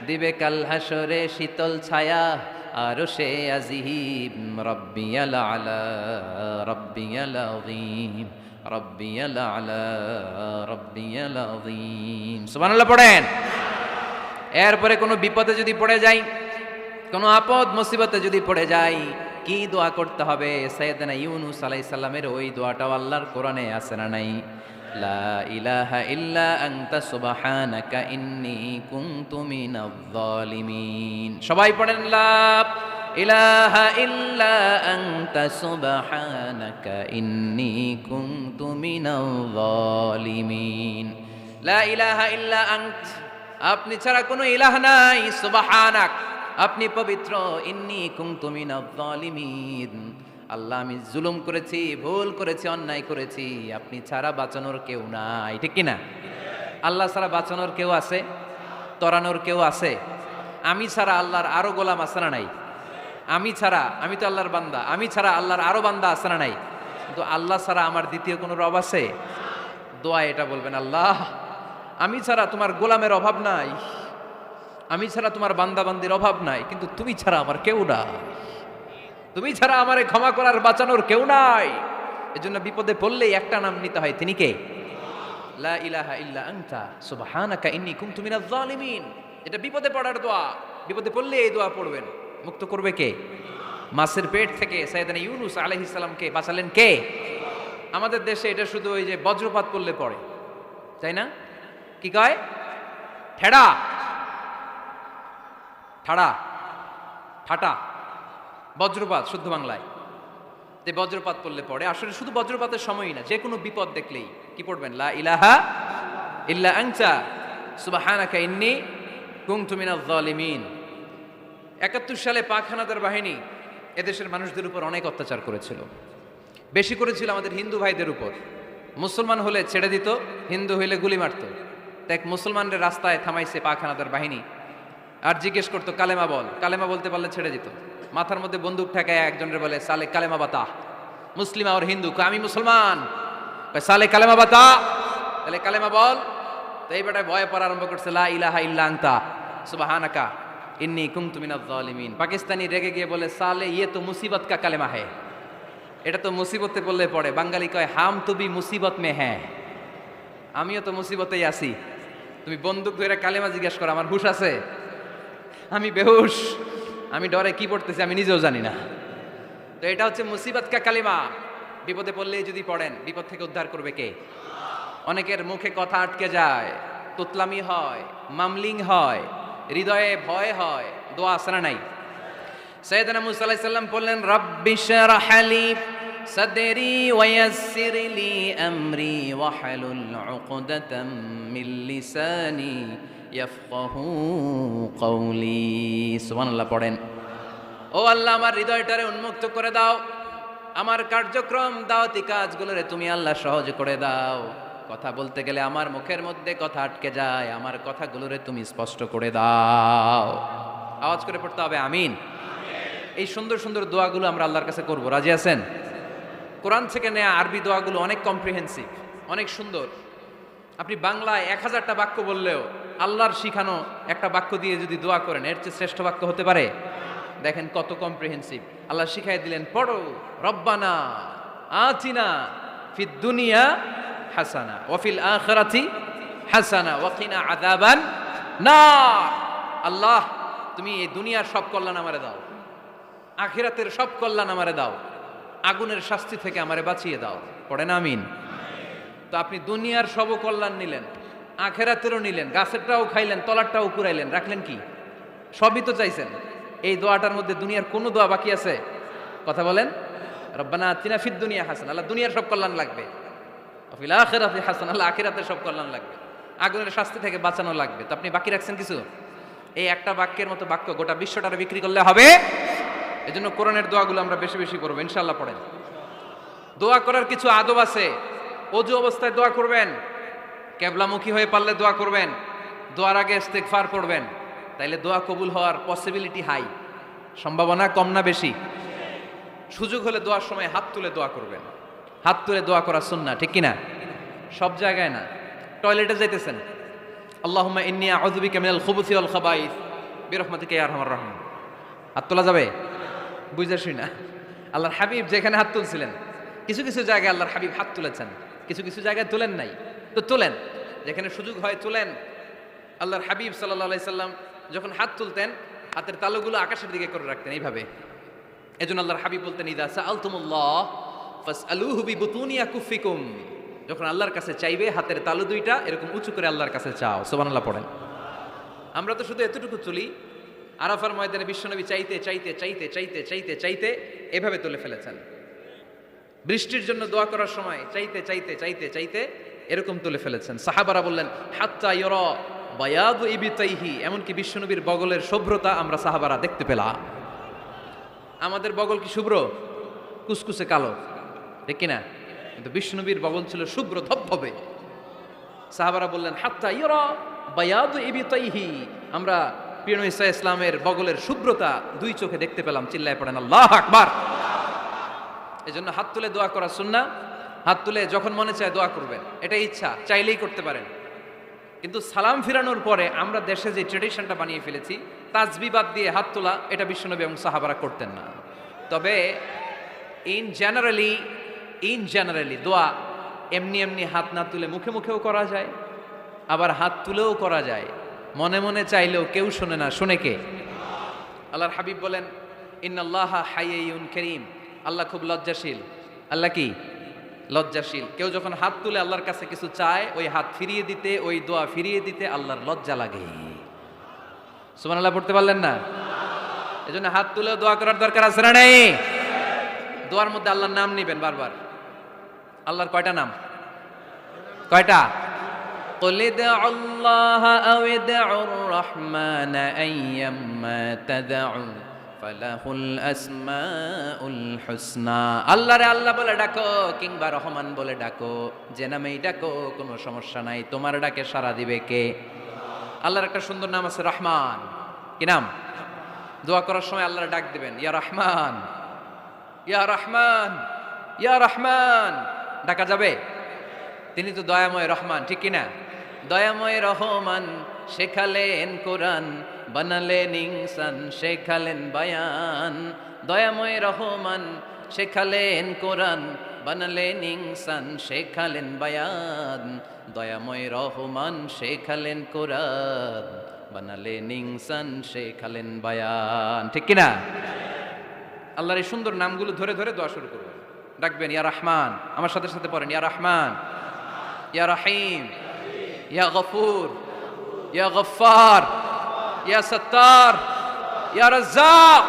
A: দিবে কাল হাসরে শীতল ছায়া আরশে আজিম, রব্বিয়াল আলা রব্বিয়াল আযীম, রব্বিয়াল আলা রব্বিয়াল আযীম। সুবহানাল্লাহ পড়েন। এরপরে কোনো বিপদে যদি পড়ে যাই, কোনো আপদ মুসিবতে যদি পড়ে যাই, কি দোয়া করতে হবে? সাইয়েদনা ইউনূস আলাইহিস সালামের ওই দোয়াটাও আল্লাহর কোরআনে আছে না নাই? লা ইলাহা ইল্লা আনতা সুবহানাকা ইন্নী কুনতু মিনাজ জালিমিন। সবাই পড়েন লা ইলাহা ইল্লা আনতা সুবহানাকা ইন্নী কুনতু মিনাজ জালিমিন। লা ইলাহা ইল্লা আনত, আপনি ছাড়া কোনো ইলাহ নাই, সুবহানাক আপনি পবিত্র, ইন্নী কুনতু মিনাজ জালিমিন আল্লাহ আমি জুলুম করেছি, ভুল করেছি, অন্যায় করেছি, আপনি ছাড়া বাঁচানোর কেউ নাই, ঠিক কি না? আল্লাহ ছাড়া বাঁচানোর কেউ আছে? তরানোর কেউ আছে? আমি ছাড়া আল্লাহর আরো গোলাম আছে না নাই? আমি ছাড়া, আমি তো আল্লাহর বান্দা, আমি ছাড়া আল্লাহর আরো বান্দা আছে না নাই? কিন্তু আল্লাহ ছাড়া আমার দ্বিতীয় কোনো রব আছে? দোয়া এটা বলবেন, আল্লাহ আমি ছাড়া তোমার গোলামের অভাব নাই, আমি ছাড়া তোমার বান্দাবান্দির অভাব নাই, কিন্তু তুমি ছাড়া আমার কেউ নাই, তুমি ছাড়া আমারে ক্ষমা করার বাঁচানোর কেউ নাই। এজন্য বিপদে পড়লেই একটা নাম নিতে হয়, তিনি কে? লা ইলাহা ইল্লা আনতা সুবহানাকা ইন্নী কুনতু মিনাজ জালিমিন। এটা বিপদে পড়ার দোয়া, বিপদে পড়লে এই দোয়া পড়বেন। মুক্ত করবে কে? মাছের পেট থেকে সাইয়েদনা ইউনূস আলাইহিস সালামকে বাঁচালেন কে? আমাদের দেশে এটা শুধু ওই যে বজ্রপাত পড়লে পড়ে, তাই না? কি কয়? ঠেড়া, ঠাড়া, ঠাটা, বজ্রপাত শুদ্ধ বাংলায়। যে বজ্রপাত পড়লে পড়ে, আসলে শুধু বজ্রপাতের সময়ই না, যে কোনো বিপদ দেখলেই কি পড়বেন? লা ইলাহা ইল্লা আনতা সুবহানাকা ইন্নী কুনতু মিনাজ জালিমিন। ৭১ সালে পাক হানাদার বাহিনী এদেশের মানুষদের উপর অনেক অত্যাচার করেছিল। বেশি করেছিল আমাদের হিন্দু ভাইদের উপর। মুসলমান হলে ছেড়ে দিত, হিন্দু হইলে গুলি মারত। এক মুসলমানদের রাস্তায় থামাইছে পাক হানাদার বাহিনী, আর জিজ্ঞেস করতো কালেমা বল, কালেমা বলতে পারলে ছেড়ে দিত। মাথার মধ্যে বন্দুক ঠেকায় একজনের বলে সালে কালেমা বাতা, মুসলিম আর হিন্দু, আমি মুসলমান, সালে কালেমা বাতা, তাহলে কালেমা বল। তো এই বেটায় ভয় পড়া আরম্ভ করছে, লা ইলাহা ইল্লা আনতা সুবহানাকা ইন্নী কুনতু মিনাজ জালিমিন। পাকিস্তানি রেগে গিয়ে বলে সালে ইয়ে তো মুসিবত কা কালেমা হ্যায়, এটা তো মুসিবতে পড়লে পড়ে। বাঙালি কয় হাম তো বি মুসিবত মে হ্যাঁ, আমিও তো মুসিবতেই আছি। তুমি বন্দুক ধরে কালেমা জিজ্ঞেস করো, আমার হুশ আছে? আমি বেহুশ, আমি ডরে কি পড়তেছি আমি নিজেও জানি না। তো এটা হচ্ছে মুসিবত কা কালিমা। বিপদে পড়লেই যদি পড়েন, বিপদ থেকে উদ্ধার করবে কে? অনেকের মুখে কথা আটকে যায়, তুতলামি হয়, মামলিং হয়, হৃদয়ে ভয় হয়, দোয়া আসরা নাই। সাইয়েদনা মুসা আলাইহিস সালাম বললেন, রাব্বি শরহ লি সাদরি ওয়া ইয়াসসির লি আমরি ওয়াহলুল উকদাতাম মিন লিসানি ইয়াফকাহু কওলি। সুবহানাল্লাহ পড়েন। ও আল্লাহ, আমার হৃদয়টারে উন্মুক্ত করে দাও, আমার কার্যক্রম দাওয়াতি কাজগুলোরে তুমি আল্লাহ সহজ করে দাও। কথা বলতে গেলে আমার মুখের মধ্যে কথা আটকে যায়, আমার কথাগুলোরে তুমি স্পষ্ট করে দাও। আওয়াজ করে পড়তে হবে আমিন। এই সুন্দর সুন্দর দোয়াগুলো আমরা আল্লাহর কাছে করব, রাজি আছেন? কোরআন থেকে নেয়া আরবি দোয়াগুলো অনেক কম্প্রিহেন্সিভ, অনেক সুন্দর। আপনি বাংলায় ১০০০টা বাক্য বললেও আল্লাহর শিখানো একটা বাক্য দিয়ে যদি দোয়া করেন, এর চেয়ে শ্রেষ্ঠ বাক্য হতে পারে? দেখেন কত কম্প্রিহেন্সিভ। আল্লাহ শিখাই দিলেন, পড়ো রব্বানা আতিনা ফিদ দুনিয়া হাসানা ওয়া ফিল আখিরাতি হাসানা ওয়া কিনা আযাবান নার। আল্লাহ, তুমি এই দুনিয়ার সব কল্যাণ আমারে দাও, আখিরাতের সব কল্যাণ আমারে দাও, আগুনের শাস্তি থেকে আমারে বাঁচিয়ে দাও। পড়েন আমিন। তো আপনি দুনিয়ার সব কল্যাণ নিলেন, আখিরাতেরও নিলেন, গাছেরটাও খাইলেন, তলারটাও কুড়াইলেন, রাখলেন কি? সবই তো চাইছেন। এই দোয়াটার মধ্যে দুনিয়ার কোন দোয়া বাকি আছে? কথা বলেন। রব্বানা আতিনা ফিদ দুনিয়া হাসানা, আল্লাহ দুনিয়ার সব কল্যাণ লাগবে। ওয়া ফিল আখিরাতি হাসানা, আল্লাহ আখিরাতের সব কল্যাণ লাগবে, আগুনের শাস্তি থেকে বাঁচানো লাগবে। তো আপনি বাকি রাখছেন কিছু? এই একটা বাক্যের মতো বাক্য গোটা বিশ্বটারে বিক্রি করলে হবে। এজন্য কোরআনের দোয়াগুলো আমরা বেশি বেশি করবো, ইনশাআল্লাহ। পড়েন। দোয়া করার কিছু আদব আছে। অজু অবস্থায় দোয়া করবেন, কেবলামুখী হয়ে পারলে দোয়া করবেন, দোয়ার আগে ইস্তেগফার পড়বেন, তাইলে দোয়া কবুল হওয়ার পসিবিলিটি হাই, সম্ভাবনা কম না বেশি? সুযোগ হলে দোয়ার সময় হাত তুলে দোয়া করবেন। হাত তুলে দোয়া করা সুন্নাহ, ঠিক কিনা? সব জায়গায় না। টয়লেটে যাইতেছেন, আল্লাহুম্মা ইন্নী আউযু বিকা মিনাল খুবুসি ওয়াল খাবাইস বিরহমাতিকা ইয়া আরহামার রাহিম। হাত তোলা যাবে? বুঝাসই না। আল্লাহর হাবিব যেখানে হাত তুলছিলেন, কিছু কিছু জায়গায় আল্লাহর হাবিব হাত তুলেছেন, কিছু কিছু জায়গায় তুলেন নাই। তো তুলেন, যেখানে সুযোগ হয় তুলেন। আল্লাহর হাবিব সাল্লাল্লাহু আলাইহি সাল্লাম যখন হাত তুলতেন, হাতের তালুগুলো আকাশের দিকে করে রাখতেন এইভাবে। এজন্য আল্লাহর হাবিব বলতেন, ইযা সাআলতুমুল্লাহ ফাসআলুহু বিবুতুনি আকুফিকুম। যখন আল্লাহর কাছে চাইবে, হাতের তালু দুইটা এরকম উঁচু করে আল্লাহর কাছে চাও। সুবহানাল্লাহ পড়েন। আমরা তো শুধু এতটুকু তুলি। আরাফার ময়দানে বিশ্বনবী চাইতে চাইতে চাইতে চাইতে চাইতে চাইতে এভাবে তুলে ফেলেছেন। বৃষ্টির জন্য দোয়া করার সময় চাইতে চাইতে চাইতে চাইতে এরকম তুলে ফেলেছেন। সাহাবারা বললেন, হাত্তা ইরা বায়াদু ইবিতাইহি, এমনকি বিশ্বনবীর বগলের শুভ্রতা আমরা সাহাবারা দেখতে পেলাম। আমাদের বগল কি শুভ্র? কুসকুসে কালো, ঠিক কিনা? কিন্তু বিশ্বনবীর বগল ছিল শুভ্র ধবধবে। সাহাবারা বললেন, হাত্তা ইরা বায়াদু ইবিতাইহি, আমরা প্রিয় নবী সাল্লাল্লাহু আলাইহি ইসলামের বগলের শুভ্রতা দুই চোখে দেখতে পেলাম। চিল্লায় পড়েন আল্লাহু আকবার। এজন্য হাত তুলে দোয়া করা সুন্নাহ। হাত তুলে যখন মনে চায় দোয়া করবেন, এটা ইচ্ছা, চাইলেই করতে পারেন। কিন্তু সালাম ফিরানোর পরে আমরা দেশে যে ট্রেডিশনটা বানিয়ে ফেলেছি, তাসবিহ বাদ দিয়ে হাত তোলা, এটা বিশ্বনবী এবং সাহাবারা করতেন না। তবে ইন জেনারেলি দোয়া এমনি এমনি হাত না তুলে মুখে মুখেও করা যায়, আবার হাত তুলেও করা যায়। মনে মনে চাইলেও কেউ শোনে না, শোনে কে? আল্লাহর হাবিব বলেন, ইন্নাল্লাহা হাইয়ুন কারীম, আল্লাহ খুব লজ্জাশীল। আল্লাহ কি? লজ্জাশীল। কেউ যখন হাত তুলে আল্লাহর কাছে কিছু চায়, ওই হাত ফিরিয়ে দিতে, ওই দোয়া ফিরিয়ে দিতে আল্লাহর লজ্জা লাগে। সুবহানাল্লাহ পড়তে পারলেন না? এজন্য হাত তুলেও দোয়া করার দরকার আছে না নেই? দোয়ার মধ্যে আল্লাহর নাম নিবেন বারবার। আল্লাহর কয়টা নাম? কয়টা? قل ادعوا الله أو ادعوا الرحمن أيما تدعوا فله الأسماء الحسنى। আল্লাহরে আল্লাহ বলে ডাকো কিংবা রহমান বলে ডাকো, যে নামেই ডাকো কোনো সমস্যা নাই, তোমার ডাকে সাড়া দিবে কে? আল্লাহর একটা সুন্দর নাম আছে রহমান। কি নাম? দোয়া করার সময় আল্লাহর ডাক দিবেন, ইয়া রহমান, ইয়া রহমান, ইয়া রহমান। ডাকা যাবে? তিনি তো দয়াময় রহমান, ঠিক কিনা? দয়াময় রহমান শেখালেন কোরআন, বানালেন ইনসান, শেখালেন বায়ান। দয়াময় রহমান শেখালেন কোরআন, বানালেন ইনসান, শেখালেন বায়ান। দয়াময় রহমান শেখালেন কোরআন, বানালেন ইনসান, শেখালেন বায়ান, ঠিক কিনা? আল্লাহর এই সুন্দর নামগুলো ধরে ধরে দোয়া শুরু করবেন। ডাকবেন ইয়া রহমান, আমার সাথে সাথে পড়েন ইয়া রহমান, ইয়া রহিম, ইয়া গফুর, ইয়া গফফার, ইয়া সত্তার, ইয়া রাজ্জাক।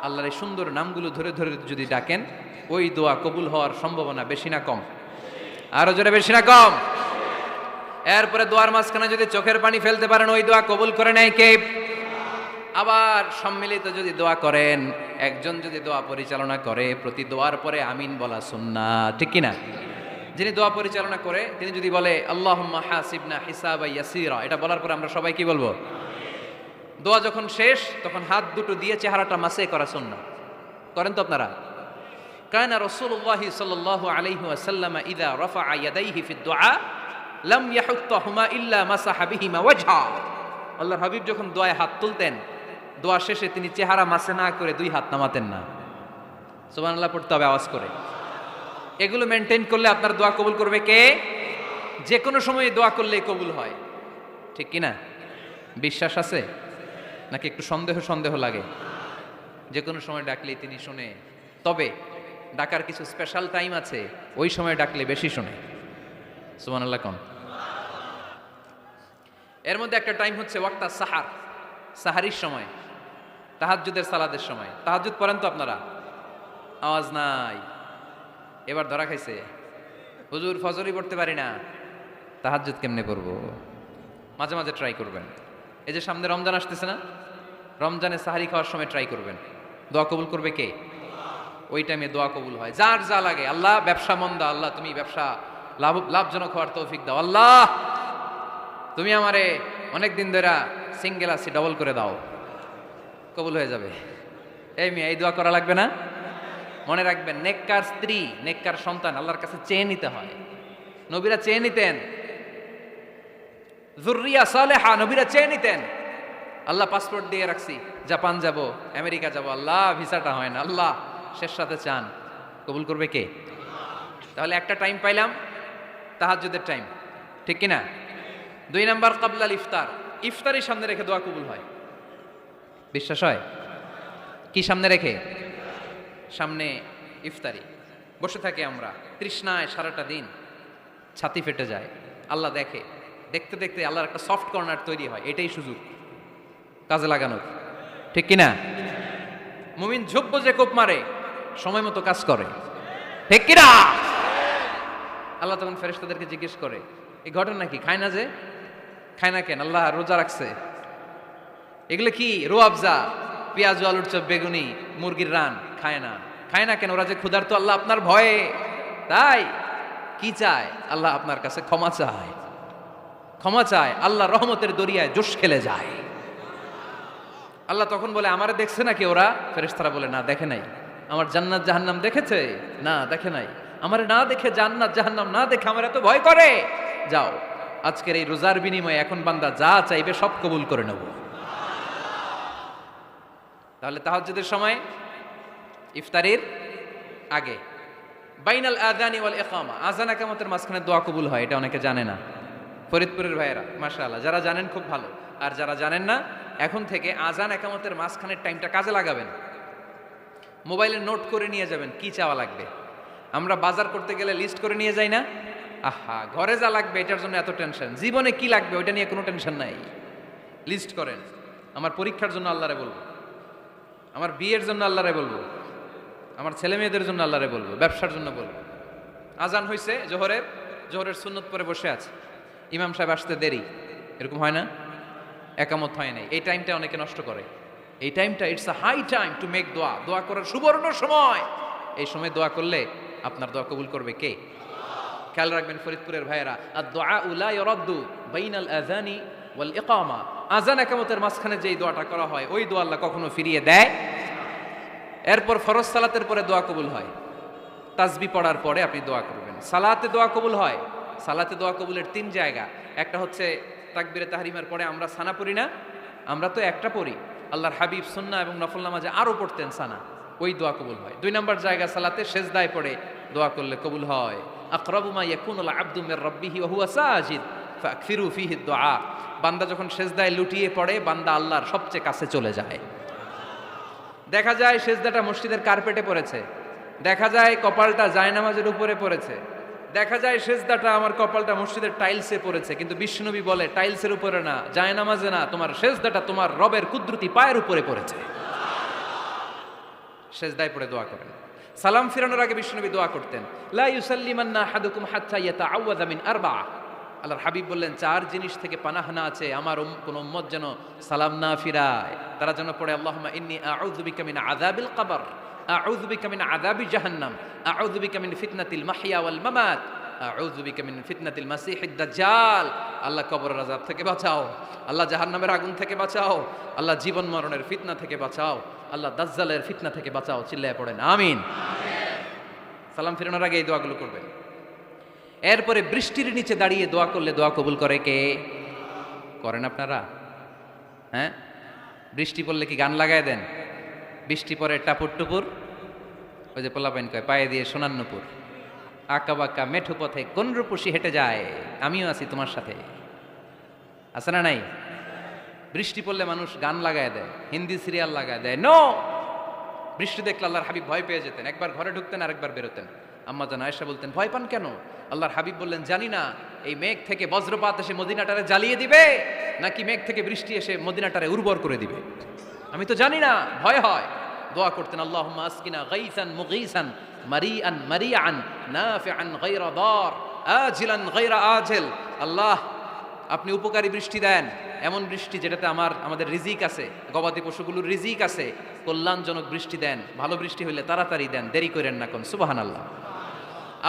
A: আল্লাহর এই সুন্দর নামগুলো ধরে ধরে যদি ডাকেন, ওই দোয়া কবুল হওয়ার সম্ভাবনা বেশি না কম? আরো জোরে, বেশি না কম? এরপরে দোয়ার মাঝখানে যদি চোখের পানি ফেলতে পারেন, ওই দোয়া কবুল করে নেয় কে? আবার সম্মিলিত যদি দোয়া করেন, একজন যদি দোয়া পরিচালনা করে, প্রতি দোয়ার পরে আমিন বলা সুন্নাত, ঠিক কিনা? যিনি দোয়া পরিচালনা করে তিনি যদি বলে আল্লাহুম্মা হাসিবনা হিসাবা ইয়াসিরা, এটা বলার পরে আমরা সবাই কি বলবো? দোয়া যখন শেষ তখন হাত দুটো দিয়ে চেহারাটা মাসে করা সুন্নাত। করেন তো আপনারা? কানা রাসূলুল্লাহ সাল্লাল্লাহু আলাইহি ওয়াসাল্লাম ইযা রাফা'a ইয়াদাইহি ফিদ দুআ লাম ইয়াহুত্তাহুমা ইল্লা মাসাহা বিহিমা ওয়াজহা। আল্লাহর হাবিব যখন দোয়ায় হাত তুলতেন, দোয়া শেষে তিনি চেহারা মাসে না করে দুই হাত নামাতেন না। সুবহানাল্লাহ পড়তে হবে আওয়াজ করে। এগুলো মেনটেন করলে আপনার দোয়া কবুল করবে কে? যে কোনো সময় দোয়া করলে কবুল হয়, ঠিক কিনা? বিশ্বাস আছে নাকি একটু সন্দেহ সন্দেহ লাগে? যে কোনো সময় ডাকলেই তিনি শুনে, তবে ডাকার কিছু স্পেশাল টাইম আছে, ওই সময় ডাকলে বেশি শুনে। সুবহানাল্লাহ কোন? এর মধ্যে একটা টাইম হচ্ছে ওয়াক্তা সাহার, সাহারির সময়, তাহাজ্জুদের সালাদের সময়। তাহাজ্জুদ পড়েন তো আপনারা? আওয়াজ নাই। এবার ধরা খাইছে, হুজুর ফজরই পড়তে পারি না, তাহাজ্জুদ কেমনে পড়বো? মাঝে মাঝে ট্রাই করবেন। এই যে সামনে রমজান আসতেছে না, রমজানে সাহারি খাওয়ার সময় ট্রাই করবেন। দোয়া কবুল করবে কে? ওই টাইমে দোয়া কবুল হয়। যার যা লাগে, আল্লাহ ব্যবসা মন্দা, আল্লাহ তুমি ব্যবসা লাভজনক হওয়ার তৌফিক দাও, আল্লাহ তুমি আমারে অনেক দিন ধরে সিঙ্গেল আছি, ডবল করে দাও, কবুল হয়ে যাবে। এই মেয়ে, এই দোয়া করা লাগবে না? মনে রাখবেন, নেককার স্ত্রী, নেককার সন্তান আল্লাহর কাছে চেয়ে নিতে হয়। নবীরা চেয়ে নিতেন, যুররিয়া সালেহা নবীরা চেয়ে নিতেন। আল্লাহ পাসপোর্ট দিয়ে রাখছি, জাপান যাব, আমেরিকা যাব, আল্লাহ ভিসাটা হয় না, আল্লাহ শেষ সাথে চান, কবুল করবে কে? তাহলে একটা টাইম পাইলাম, তাহাজ্জুদের টাইম, ঠিক কিনা? 2 নাম্বার কাবলাল ইফতার, ইফতারের সামনে রেখে দোয়া কবুল হয়। বিশ্বাস হয়? কি সামনে রেখে? সামনে ইফতারি বসে থাকি আমরা, তৃষ্ণায় সারাটা দিন, ছাতি ফেটে যায়। আল্লাহ দেখে, দেখতে দেখতে আল্লাহর একটা সফট কর্নার তৈরি হয়। এটাই সুযোগ কাজে লাগানোর, ঠিক কিনা? মুমিন ঝোপ যে কোপ মারে, সময় মতো কাজ করে, ঠিক কিনা? আল্লাহ তখন ফেরেশতাদেরকে জিজ্ঞেস করে, এই ঘটনা কি? খায় না যে? খায় না কেন? আল্লাহ রোজা রাখছে। এগুলো কি? রোয়াবজা, পেঁয়াজ, আলুর চপ, বেগুনি, মুরগির রান, খায় না। খায় না কেন? ওরা যে ক্ষুধার্ত, আল্লাহ আপনার ভয়ে। তাই কি চায়? আল্লাহ আপনার কাছে ক্ষমা চায়, ক্ষমা চায়। আল্লাহ রহমতের দরিয়ায় জোশ খেলে যায়। আল্লাহ তখন বলে, আমারে দেখছে নাকি ওরা? ফেরেশতারা বলে, না দেখে নাই। আমার জান্নাত জাহান্নাম দেখেছে? না দেখে নাই। আমারে না দেখে, জান্নাত জাহান্নাম না দেখে আমার এত ভয় করে? যাও, আজকের এই রোজার বিনিময়ে এখন বান্দা যা চাইবে সব কবুল করে নেব। তাহলে তাহাজ্জুদের সময়, ইফতারির আগে, বাইনাল আযানি ওয়াল ইকামা, আযান ইকামতের মাঝখানে দোয়া কবুল হয়। এটা অনেকে জানে না। ফরিদপুরের ভাইয়েরা মাশাআল্লাহ, যারা জানেন খুব ভালো, আর যারা জানেন না, এখন থেকে আযান ইকামতের মাঝখানের টাইমটা কাজে লাগাবেন। মোবাইলে নোট করে নিয়ে যাবেন কি চাওয়া লাগবে। আমরা বাজার করতে গেলে লিস্ট করে নিয়ে যাই না? আহা, ঘরে যা লাগবে এটার জন্য এত টেনশন, জীবনে কি লাগবে ওইটা নিয়ে কোনো টেনশন নাই। লিস্ট করেন। আমার পরীক্ষার জন্য আল্লাহরে বলবো, আমার বিয়ের জন্য আল্লাহরে বলবো, আমার ছেলে মেয়েদের জন্য আল্লাহরে বলবো, ব্যবসার জন্য বলবো। আজান হয়েছে জোহরের সুন্নত পরে বসে আছে, ইমাম সাহেব আসতে দেরি, এরকম হয় না? একামত হয় নাই, এই টাইমটা অনেকে নষ্ট করে। এই টাইমটা it's a high time to make দোয়া, দোয়া করার সুবর্ণ সময়। এই সময় দোয়া করলে আপনার দোয়া কবুল করবে কে? খেয়াল রাখবেন ফরিদপুরের ভাইয়েরা, আর দোয়া লা ইউরাদ্দু বাইনাল আযানি ওয়াল ইকামা, আযান একামতের মাঝখানে যেই দোয়াটা করা হয় ওই দোয়া আল্লাহ কখনো ফিরিয়ে দেয়। এরপর ফরজ সালাতের পরে দোয়া কবুল হয়, তাসবিহ পড়ার পরে আপনি দোয়া করবেন। সালাতে দোয়া কবুল হয়, সালাতে দোয়া কবুলের 3 জায়গা। একটা হচ্ছে তাকবীরে তাহরিমার পরে আমরা সানা পড়ি না, আমরা তো একটা পড়ি, আল্লাহর হাবিব সুন্নাহ এবং নফল নামাজে আরো পড়তেন সানা, ওই দোয়া কবুল হয়। 2 নম্বর জায়গা সালাতে সেজদায় পড়ে দোয়া করলে কবুল হয়। আকরাবু মা ইয়াকুনুল আবদু মির রাব্বিহি ওয়া হুয়া সাজিদ ফাকফিরু ফিহি দুআ, বান্দা যখন সেজদায় লুটিয়ে পড়ে বান্দা আল্লাহর সবচেয়ে কাছে চলে যায়। দেখা যায় সেজদাটা মসজিদের কার্পেটে পড়েছে, দেখা যায় কপালটা জায়নামাজের উপরে পড়েছে, দেখা যায় সেজদাটা আমার কপালটা মসজিদের টাইলসে পড়েছে, কিন্তু বিশ্বনবী বলে টাইলসের উপরে না, জায়নামাজে না, তোমার সেজদাটা তোমার রবের কুদরতি পায়ের উপরে পড়েছে। সেজদায় পড়ে দোয়া করেন। সালাম ফিরানোর আগে বিশ্বনবী দোয়া করতেন, লা ইউসাল্লিমান্না আহাদুকুম হাত্তা ইয়াতাআওয়াযা মিন আরবা। আল্লাহর হাবিব বললেন 4 জিনিস থেকে পানাহানা আছে, আমার কোন উম্মত যেন সালাম না ফিরায়। তারা যেন পড়ে আল্লাহুম্মা ইন্নী আউযু বিকা মিন আযাবিল কবর, আউযু বিকা মিন আযাবি জাহান্নাম, আউযু বিকা মিন ফিতনাতিল মাহইয়া ওয়াল মামাত, আউযু বিকা মিন ফিতনাতিল মাসিহিদ দাজ্জাল। আল্লাহ কবরের আযাব থেকে বাঁচাও, আল্লাহ জাহান্নামের আগুন থেকে বাঁচাও, আল্লাহ জীবন মরণের ফিতনা থেকে বাঁচাও, আল্লাহ দাজ্জালের ফিতনা থেকে বাঁচাও। চিল্লায়ে পড়েন আমিন। সালাম ফিরানোর আগে এই দোয়াগুলো করবেন। এরপরে বৃষ্টির নিচে দাঁড়িয়ে দোয়া করলে দোয়া কবুল করে কে? করেন আপনারা? হ্যাঁ, বৃষ্টি পড়লে কি গান লাগায় দেন? বৃষ্টি পরে টাপুর টুপুর, ওই যে পোলাপাইন কয় পায়ে দিয়ে সোনার নুপুর, আঁকা বাঁকা মেঠো পথে কোন রূপসী হেঁটে যায়, আমিও আছি তোমার সাথে, আছে না নাই? বৃষ্টি পড়লে মানুষ গান লাগায় দেয়, হিন্দি সিরিয়াল লাগায় দেয়। নো, বৃষ্টি দেখলে আল্লাহর হাবিব ভয় পেয়ে যেতেন, একবার ঘরে ঢুকতেন আর একবার বেরোতেন। আম্মা জান আয়েশা বলতেন, ভয় পান কেন? আল্লাহর হাবিব বললেন, জানি না এই মেঘ থেকে বজ্রপাত এসে মদিনাটারে জ্বালিয়ে দিবে নাকি মেঘ থেকে বৃষ্টি এসে মদিনাটারে উর্বর করে দিবে, আমি তো জানি না, ভয় হয়। দোয়া করতেন, আল্লাহুম্মা আসকিনা গাইসান মুগীসান মারিআন মারিআন নাফিআন গায়রা দার আজিলান গায়রা আজিল। আল্লাহ, আপনি উপকারী বৃষ্টি দেন, এমন বৃষ্টি যেটাতে আমাদের রিজিক আছে, গবাদি পশুগুলোর রিজিক আছে, কল্যাণজনক বৃষ্টি দেন, ভালো বৃষ্টি হইলে তাড়াতাড়ি দেন, দেরি করেন না কোন। সুবহানাল্লাহ।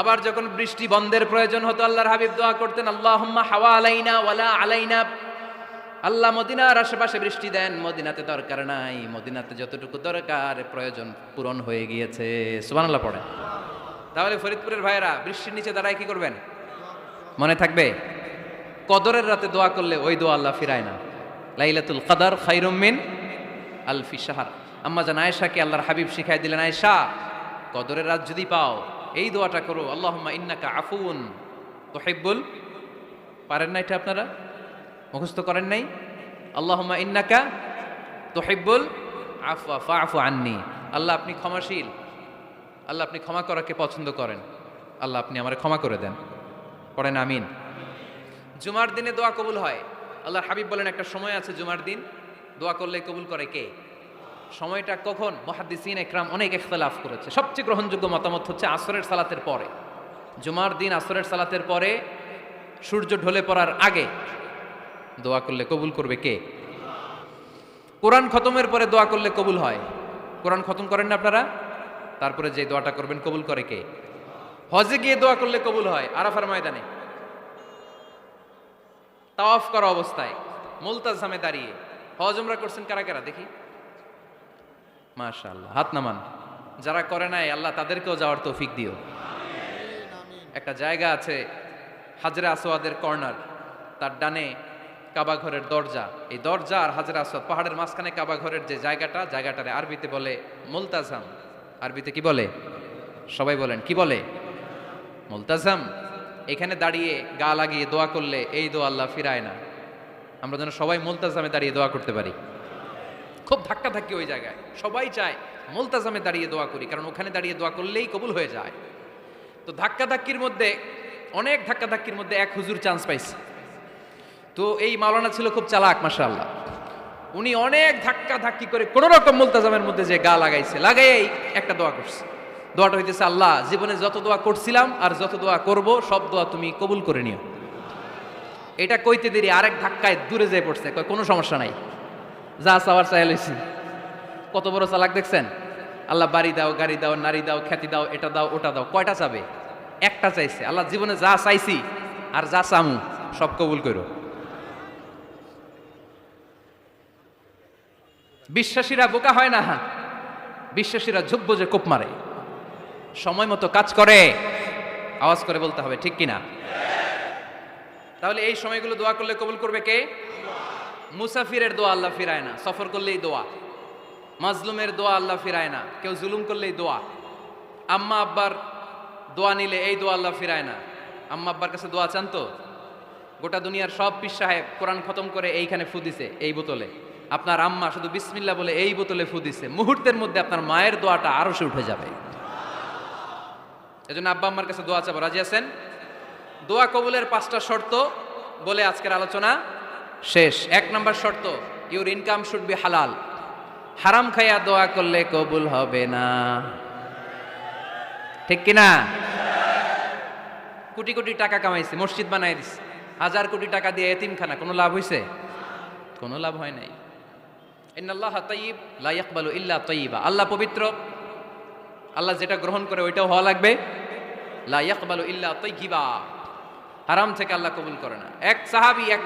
A: আবার যখন বৃষ্টি বন্ধের প্রয়োজন হতো আল্লাহর হাবিব দোয়া করতেন, আল্লাহুম্মা হাওয়া আলাইনা ওয়ালা আলাইনা। আল্লাহ মদিনার আশেপাশে বৃষ্টি দেন, মদিনাতে দরকার নাই, মদিনাতে যতটুকু দরকার প্রয়োজন পূরণ হয়ে গিয়েছে। সুবহানাল্লাহ পড়েন। তাহলে ফরিদপুরের ভাইয়েরা বৃষ্টির নিচে দাঁড়ায় কি করবেন? মনে থাকবে কদরের রাতে দোয়া করলে ওই দোয়া আল্লাহ ফিরায় না। লাইলাতুল কদর খায়রুম মিন আলফি শাহর। আম্মা জান আয়েশাকে আল্লাহর হাবিব শিখাই দিলেন, আয়েশা কদরের রাত যদি পাও এই দোয়াটা করো, আল্লাহুম্মা ইন্নাকা আফুন তুহিব্বুল, পারেন না এটা আপনারা? মুখস্থ করেন নাই? আল্লাহুম্মা ইন্নাকা তুহিব্বুল আফওয়া ফাআফু আন্নি। আল্লাহ আপনি ক্ষমাশীল, আল্লাহ আপনি ক্ষমা করাকে পছন্দ করেন, আল্লাহ আপনি আমারে ক্ষমা করে দেন। পড়েন আমিন। জুমার দিনে দোয়া কবুল হয়। আল্লাহর হাবিব বলেন একটা সময় আছে জুমার দিন দোয়া করলে কবুল করে কে? সময়টা কখন? মুহাদ্দিসিন ইকরাম অনেক ইখতিলাফ করেছে। সবচেয়ে গ্রহণযোগ্য মতামত হচ্ছে আসরের সালাতের পরে। জুমার দিন আসরের সালাতের পরে সূর্য ঢলে পড়ার আগে দোয়া করলে কবুল করবে কে? কোরআন খতমের পরে দোয়া করলে কবুল হয়। কোরআন খতম করেন না আপনারা? তারপরে যে দোয়াটা করবেন কবুল করে কে? হজে গিয়ে দোয়া করলে কবুল হয়। আরাফার ময়দানে তাওয়াফ করা অবস্থায় মুলতাজামে দাঁড়িয়ে। হজ উমরা করছেন কারা কারা দেখি? মাশাআল্লাহ, হাত নামান। যারা করে নাই আল্লাহ তাদেরকেও যাওয়ার তৌফিক দিও। একটা জায়গা আছে হাজরে আসওয়াদের কর্নার, তার ডানে কাবা ঘরের দরজা, এই দরজা আর হাজরে আসওয়াদ পাহাড়ের মাঝখানে কাবা ঘরের যে জায়গাটারে আরবিতে বলে মুলতাজাম। আরবিতে কি বলে? সবাই বলেন কি বলে? মুলতাজাম। এখানে দাঁড়িয়ে গা লাগিয়ে দোয়া করলে এই দোয়া আল্লাহ ফিরায় না। আমরা যেন সবাই মুলতাজামে দাঁড়িয়ে দোয়া করতে পারি। খুব ধাক্কা ধাক্কি ওই জায়গায়, সবাই চায় মুলতাজামে দাঁড়িয়ে দোয়া করি, কারণ ওখানে দাঁড়িয়ে দোয়া করলেই কবুল হয়ে যায়। তো ধাক্কা ধাক্কির মধ্যে, অনেক ধাক্কা ধাক্কির মধ্যে এক হুজুর চান্স পাইছে। তো এই মাওলানা ছিল খুব চালাক মাশাআল্লাহ। উনি অনেক ধাক্কা ধাক্কি করে কোন রকম মুলতাজামের মধ্যে যে গা লাগাইছে, লাগাই একটা দোয়া করছে। দোয়াটা হইতেছে, আল্লাহ জীবনে যত দোয়া করছিলাম আর যত দোয়া করব সব দোয়া তুমি কবুল করে নিও। এটা কইতে দেরি আরেক ধাক্কায় দূরে যেয়ে পড়ছে, কয় কোনো সমস্যা নাই, যা চাওয়ার চাই লইছি। কত বড় চালাক দেখছেন! আল্লাহ বাড়ি দাও, গাড়ি দাও, নারী দাও, খ্যাতি দাও, এটা দাও, ওটা দাও। কয়টা চাবে? একটা চাইছে। আল্লাহ জীবনে যা চাইছি আর যা চামু সব কবুল করো। বিশ্বাসীরা বোকা হয় না, বিশ্বাসীরা ঝুব্ব যে কোপ মারে, সময় মতো কাজ করে। আওয়াজ করে বলতে হবে ঠিক কিনা? তাহলে এই সময়গুলো দোয়া করলে কবুল করবে কে? মুসাফিরের দোয়া আল্লাহ ফিরায় না, সফর করলেই দোয়া। মাজলুমের দোয়া আল্লাহ ফিরায় না, কেউ জুলুম করলেই দোয়া। আম্মা আব্বার দোয়া নিলে এই দোয়া আল্লাহ ফিরায় না। আম্মা আব্বার কাছে দোয়া চান তো? গোটা দুনিয়ার সব পীর সাহেব কোরআন খতম করে এইখানে ফু দিছে এই বোতলে, আপনার আম্মা শুধু বিসমিল্লাহ বলে এই বোতলে ফু দিছে, মুহূর্তের মধ্যে আপনার মায়ের দোয়াটা আরো সে উঠে যাবে। এজন্য আব্বা আম্মার কাছে দোয়া চাবো, রাজি আছেন? দোয়া কবুলের 5টা শর্ত বলে আজকের আলোচনা শেষ। 1 নম্বর শর্ত, ইউর ইনকাম শুড বি হালাল। হারাম খাইয়া দোয়া করলে কবুল হবে না, ঠিক কিনা? কোটি কোটি টাকা কামাইছে, মসজিদ বানাই দিছে, 1000 কোটি টাকা দিয়ে এতিমখানা, কোনো লাভ হইছে? কোনো লাভ হয় নাই। ইন্নাল্লাহা তাইয়্যিব লা ইয়াকবালু ইল্লা তাইয়্যিবা। আল্লাহ পবিত্র, আল্লাহ যেটা গ্রহণ করে ওইটাও হওয়া লাগবে। লা ইয়াকবালু ইল্লা তাইয়্যিবা, হারাম থেকে আল্লাহ কবুল করে না। এক সাহাবী, এক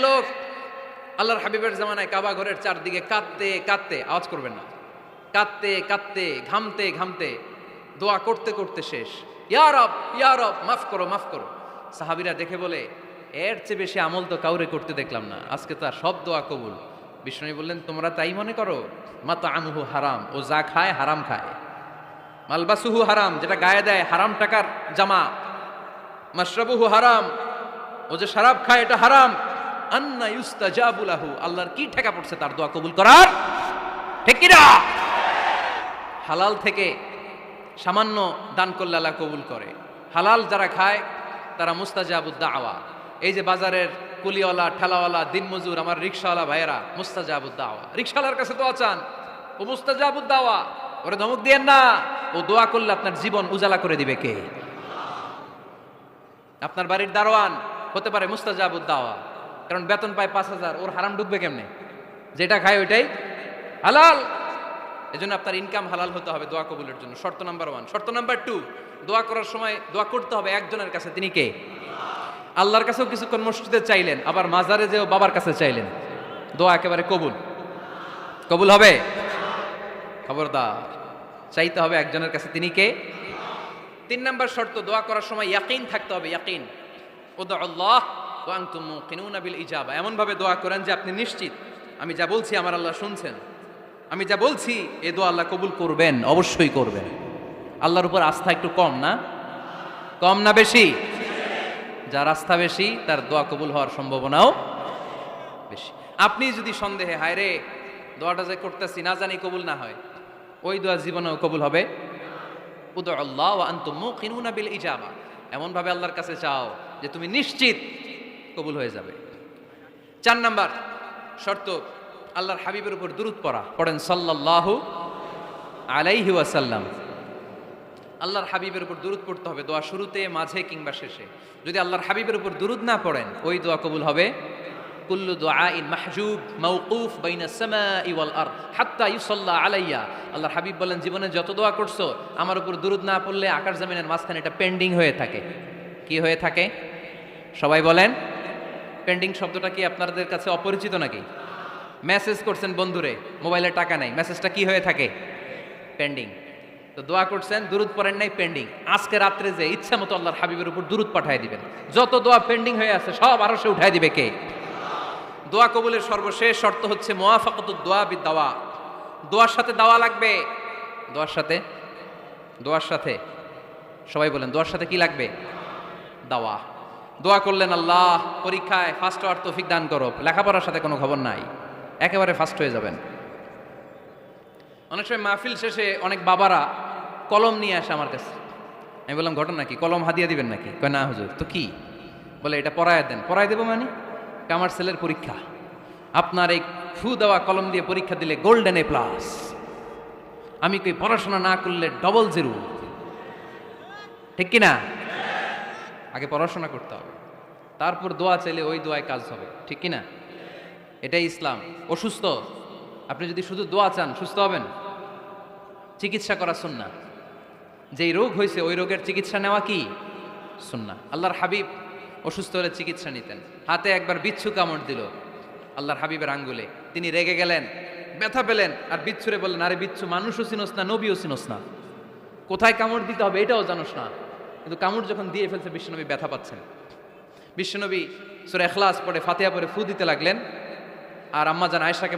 A: লোক আল্লাহর হাবিবের জামানায় কাবা ঘরের চারদিকে কাঁদতে কাঁদতে, আওয়াজ করবেন না, কাঁদতে কাঁদতে, ঘামতে ঘামতে, দোয়া করতে করতে শেষ। ইয়া রব, ইয়া রব, মাফ করো, মাফ করো। সাহাবীরা দেখে বলে, এর চেয়ে বেশি আমল তো কাউরে করতে দেখলাম না, আজকে তার সব দোয়া কবুল। বিষ্ণু বললেন, তোমরা তাই মনে করো? মাতআমুহু হারাম, ও যা খায় হারাম খায়। মালবাসুহু হারাম, যেটা গায়ে দেয় হারাম টাকার জামা। মাশরাবুহু হারাম, ও যে শরাব খায় এটা হারাম। আন্না ইউস্তাজাবু লাহু, আল্লাহর কি ঠেকা পড়ছে তার দোয়া কবুল করার, ঠিক কি না? হালাল থেকে সামান্য দান করলে আল্লাহ কবুল করে। হালাল যারা খায় তারা মুস্তাজাবুদ দাওয়া। এই যে বাজারের কুলিওয়ালা, ঠেলাওয়ালা, দিনমজুর, আমার রিকশাওয়ালা ভাইয়েরা, মুস্তাজাবুদ দাওয়া। রিকশাওয়ালার কাছে দোয়া চান, ও মুস্তাজাবুদ দাওয়া, ওরে ধমক দিয়েন না। ও দোয়া করলে আপনার জীবন উজালা করে দিবে কে? আপনার বাড়ির দারোয়ান হতে পারে মুস্তাজাবুদ দাওয়া, কারণ বেতন পায় 5000, ওর হারাম ঢুকবে কেমনে? যেটা খায় ওইটাই হালাল। এজন্য আপনার ইনকাম হালাল হতে হবে দোয়া কবুলের জন্য। শর্ত নাম্বার 1। শর্ত নাম্বার 2, দোয়া করার সময় দোয়া করতে হবে একজনের কাছে, তিনি কে? আল্লাহর কাছেও কিছুক্ষণ মসজিদে চাইলেন, আবার মাজারে যেও বাবার কাছে চাইলেন, দোয়া একেবারে কবুল। কবুল হবে? খবরদার, চাইতে হবে একজনের কাছে, তিনি কে? 3 নাম্বার শর্ত, দোয়া করার সময় ইয়াকিন থাকতে হবে। ইয়াকিন, উদউল্লাহ ওয়া আনতুম মুকিনুনা বিল ইজাবা। এমন ভাবে দোয়া করেন যে আপনি নিশ্চিত, আমি যা বলছি আমার আল্লাহ শুনছেন, আমি যা বলছি এ দোয়া আল্লাহ কবুল করবেন, অবশ্যই করবেন। আল্লাহর উপর আস্থা একটু কম না? কম না বেশি? যার আস্থা বেশি তার দোয়া কবুল হওয়ার সম্ভাবনাও বেশি। আপনি যদি সন্দেহে, হায় রে দোয়াটা যে করতেছি না জানি কবুল না হয়, ওই দোয়া জীবনেও কবুল হবে। উদউল্লাহ ওয়া আনতুম মুকিনুনা বিল ইজাবা, এমন ভাবে আল্লাহর কাছে চাও যে তুমি নিশ্চিত কবুল হয়ে যাবে। 4 নাম্বার শর্ত, আল্লাহর হাবিবের উপর দুরূদ পড়া। পড়েন সাল্লাল্লাহু আলাইহি ওয়াসাল্লাম। আল্লাহর হাবিবের উপর দুরূদ পড়তে হবে দোয়া শুরুতে, মাঝে কিংবা শেষে। যদি আল্লাহর হাবিবের উপর দুরূদ না পড়েন, ওই দোয়া কবুল হবে। কুল্লু দুআইন মাহজুব মাওকুফ বাইনা সামাই ওয়াল আরদ হাত্তা ইউসাল্লা আলাইয়া। আল্লাহর হাবিব বলেন, জীবনে যত দোয়া করছো আমার উপর দুরূদ না পড়লে আকাশ জমিনের মাঝখানে এটা পেন্ডিং হয়ে থাকে। কি হয়ে থাকে? সবাই বলেন। পেন্ডিং শব্দটা কি আপনাদের কাছে অপরিচিত নাকি? মেসেজ করছেন বন্ধুরে, মোবাইলে টাকা নাই, মেসেজটা কি হয়ে থাকে? পেন্ডিং। তো দোয়া করছেন, দুরূদ পড়েন নাই, পেন্ডিং। আজকে রাত্রে যে ইচ্ছা মতো আল্লাহর হাবিবের উপর দুরূদ পাঠিয়ে দিবেন, যত দোয়া পেন্ডিং হয়ে আছে সব আরো সে উঠাই দিবে কে? দোয়া কবুলের সর্বশেষ শর্ত হচ্ছে মুওয়াফাকাতুদ দোয়া বিদ-দাওয়া। দোয়ার সাথে দাওয়া লাগবে। দোয়ার সাথে সবাই বলেন, দোয়ার সাথে কি লাগবে? দাওয়া। দোয়া করলেন, আল্লাহ পরীক্ষায় ফার্স্ট হওয়ার তৌফিক দান করো, লেখাপড়ার সাথে কোনো খবর নাই, একেবারে ফার্স্ট হয়ে যাবেন। অনেক সময় মাহফিল শেষে অনেক বাবারা কলম নিয়ে আসে আমার কাছে। আমি বললাম, ঘটনা কি? কলম হাদিয়া দিবেন নাকি? কয় না হুজুর। তো কি? বলে, এটা পড়ায় দেন। পড়ায় দেবো মানে? আমার ছেলের পরীক্ষা, আপনার এই ফু দেওয়া কলম দিয়ে পরীক্ষা দিলে গোল্ডেন A+। আমি কই পড়াশোনা না করলে ডবল জিরো, ঠিক কি না? আগে পড়াশোনা করতে হবে, তারপর দোয়া চাইলে ওই দোয়ায় কাজ হবে, ঠিক কি না? এটাই ইসলাম। অসুস্থ, আপনি যদি শুধু দোয়া চান সুস্থ হবেন? চিকিৎসা করা সুন্নাহ। যেই রোগ হয়েছে ওই রোগের চিকিৎসা নেওয়া কি সুন্নাহ। আল্লাহর হাবিব অসুস্থ হলে চিকিৎসা নিতেন। হাতে একবার বিচ্ছু কামড় দিল আল্লাহর হাবিবের আঙ্গুলে, তিনি রেগে গেলেন, ব্যথা পেলেন, আর বিচ্ছুরে বললেন, আরে বিচ্ছু, মানুষও চিনোস না, নবীও চিনোস না, কোথায় কামড় দিতে হবে এটাও জানোস না। কিন্তু কামড় যখন দিয়ে ফেলছে বিশ্বনবী ব্যথা পাচ্ছেন। বিশ্বনবী সূরা ইখলাস পড়ে, ফাতিহা পড়ে ফু দিতে লাগলেন, আর আম্মা জান আয়েশাকে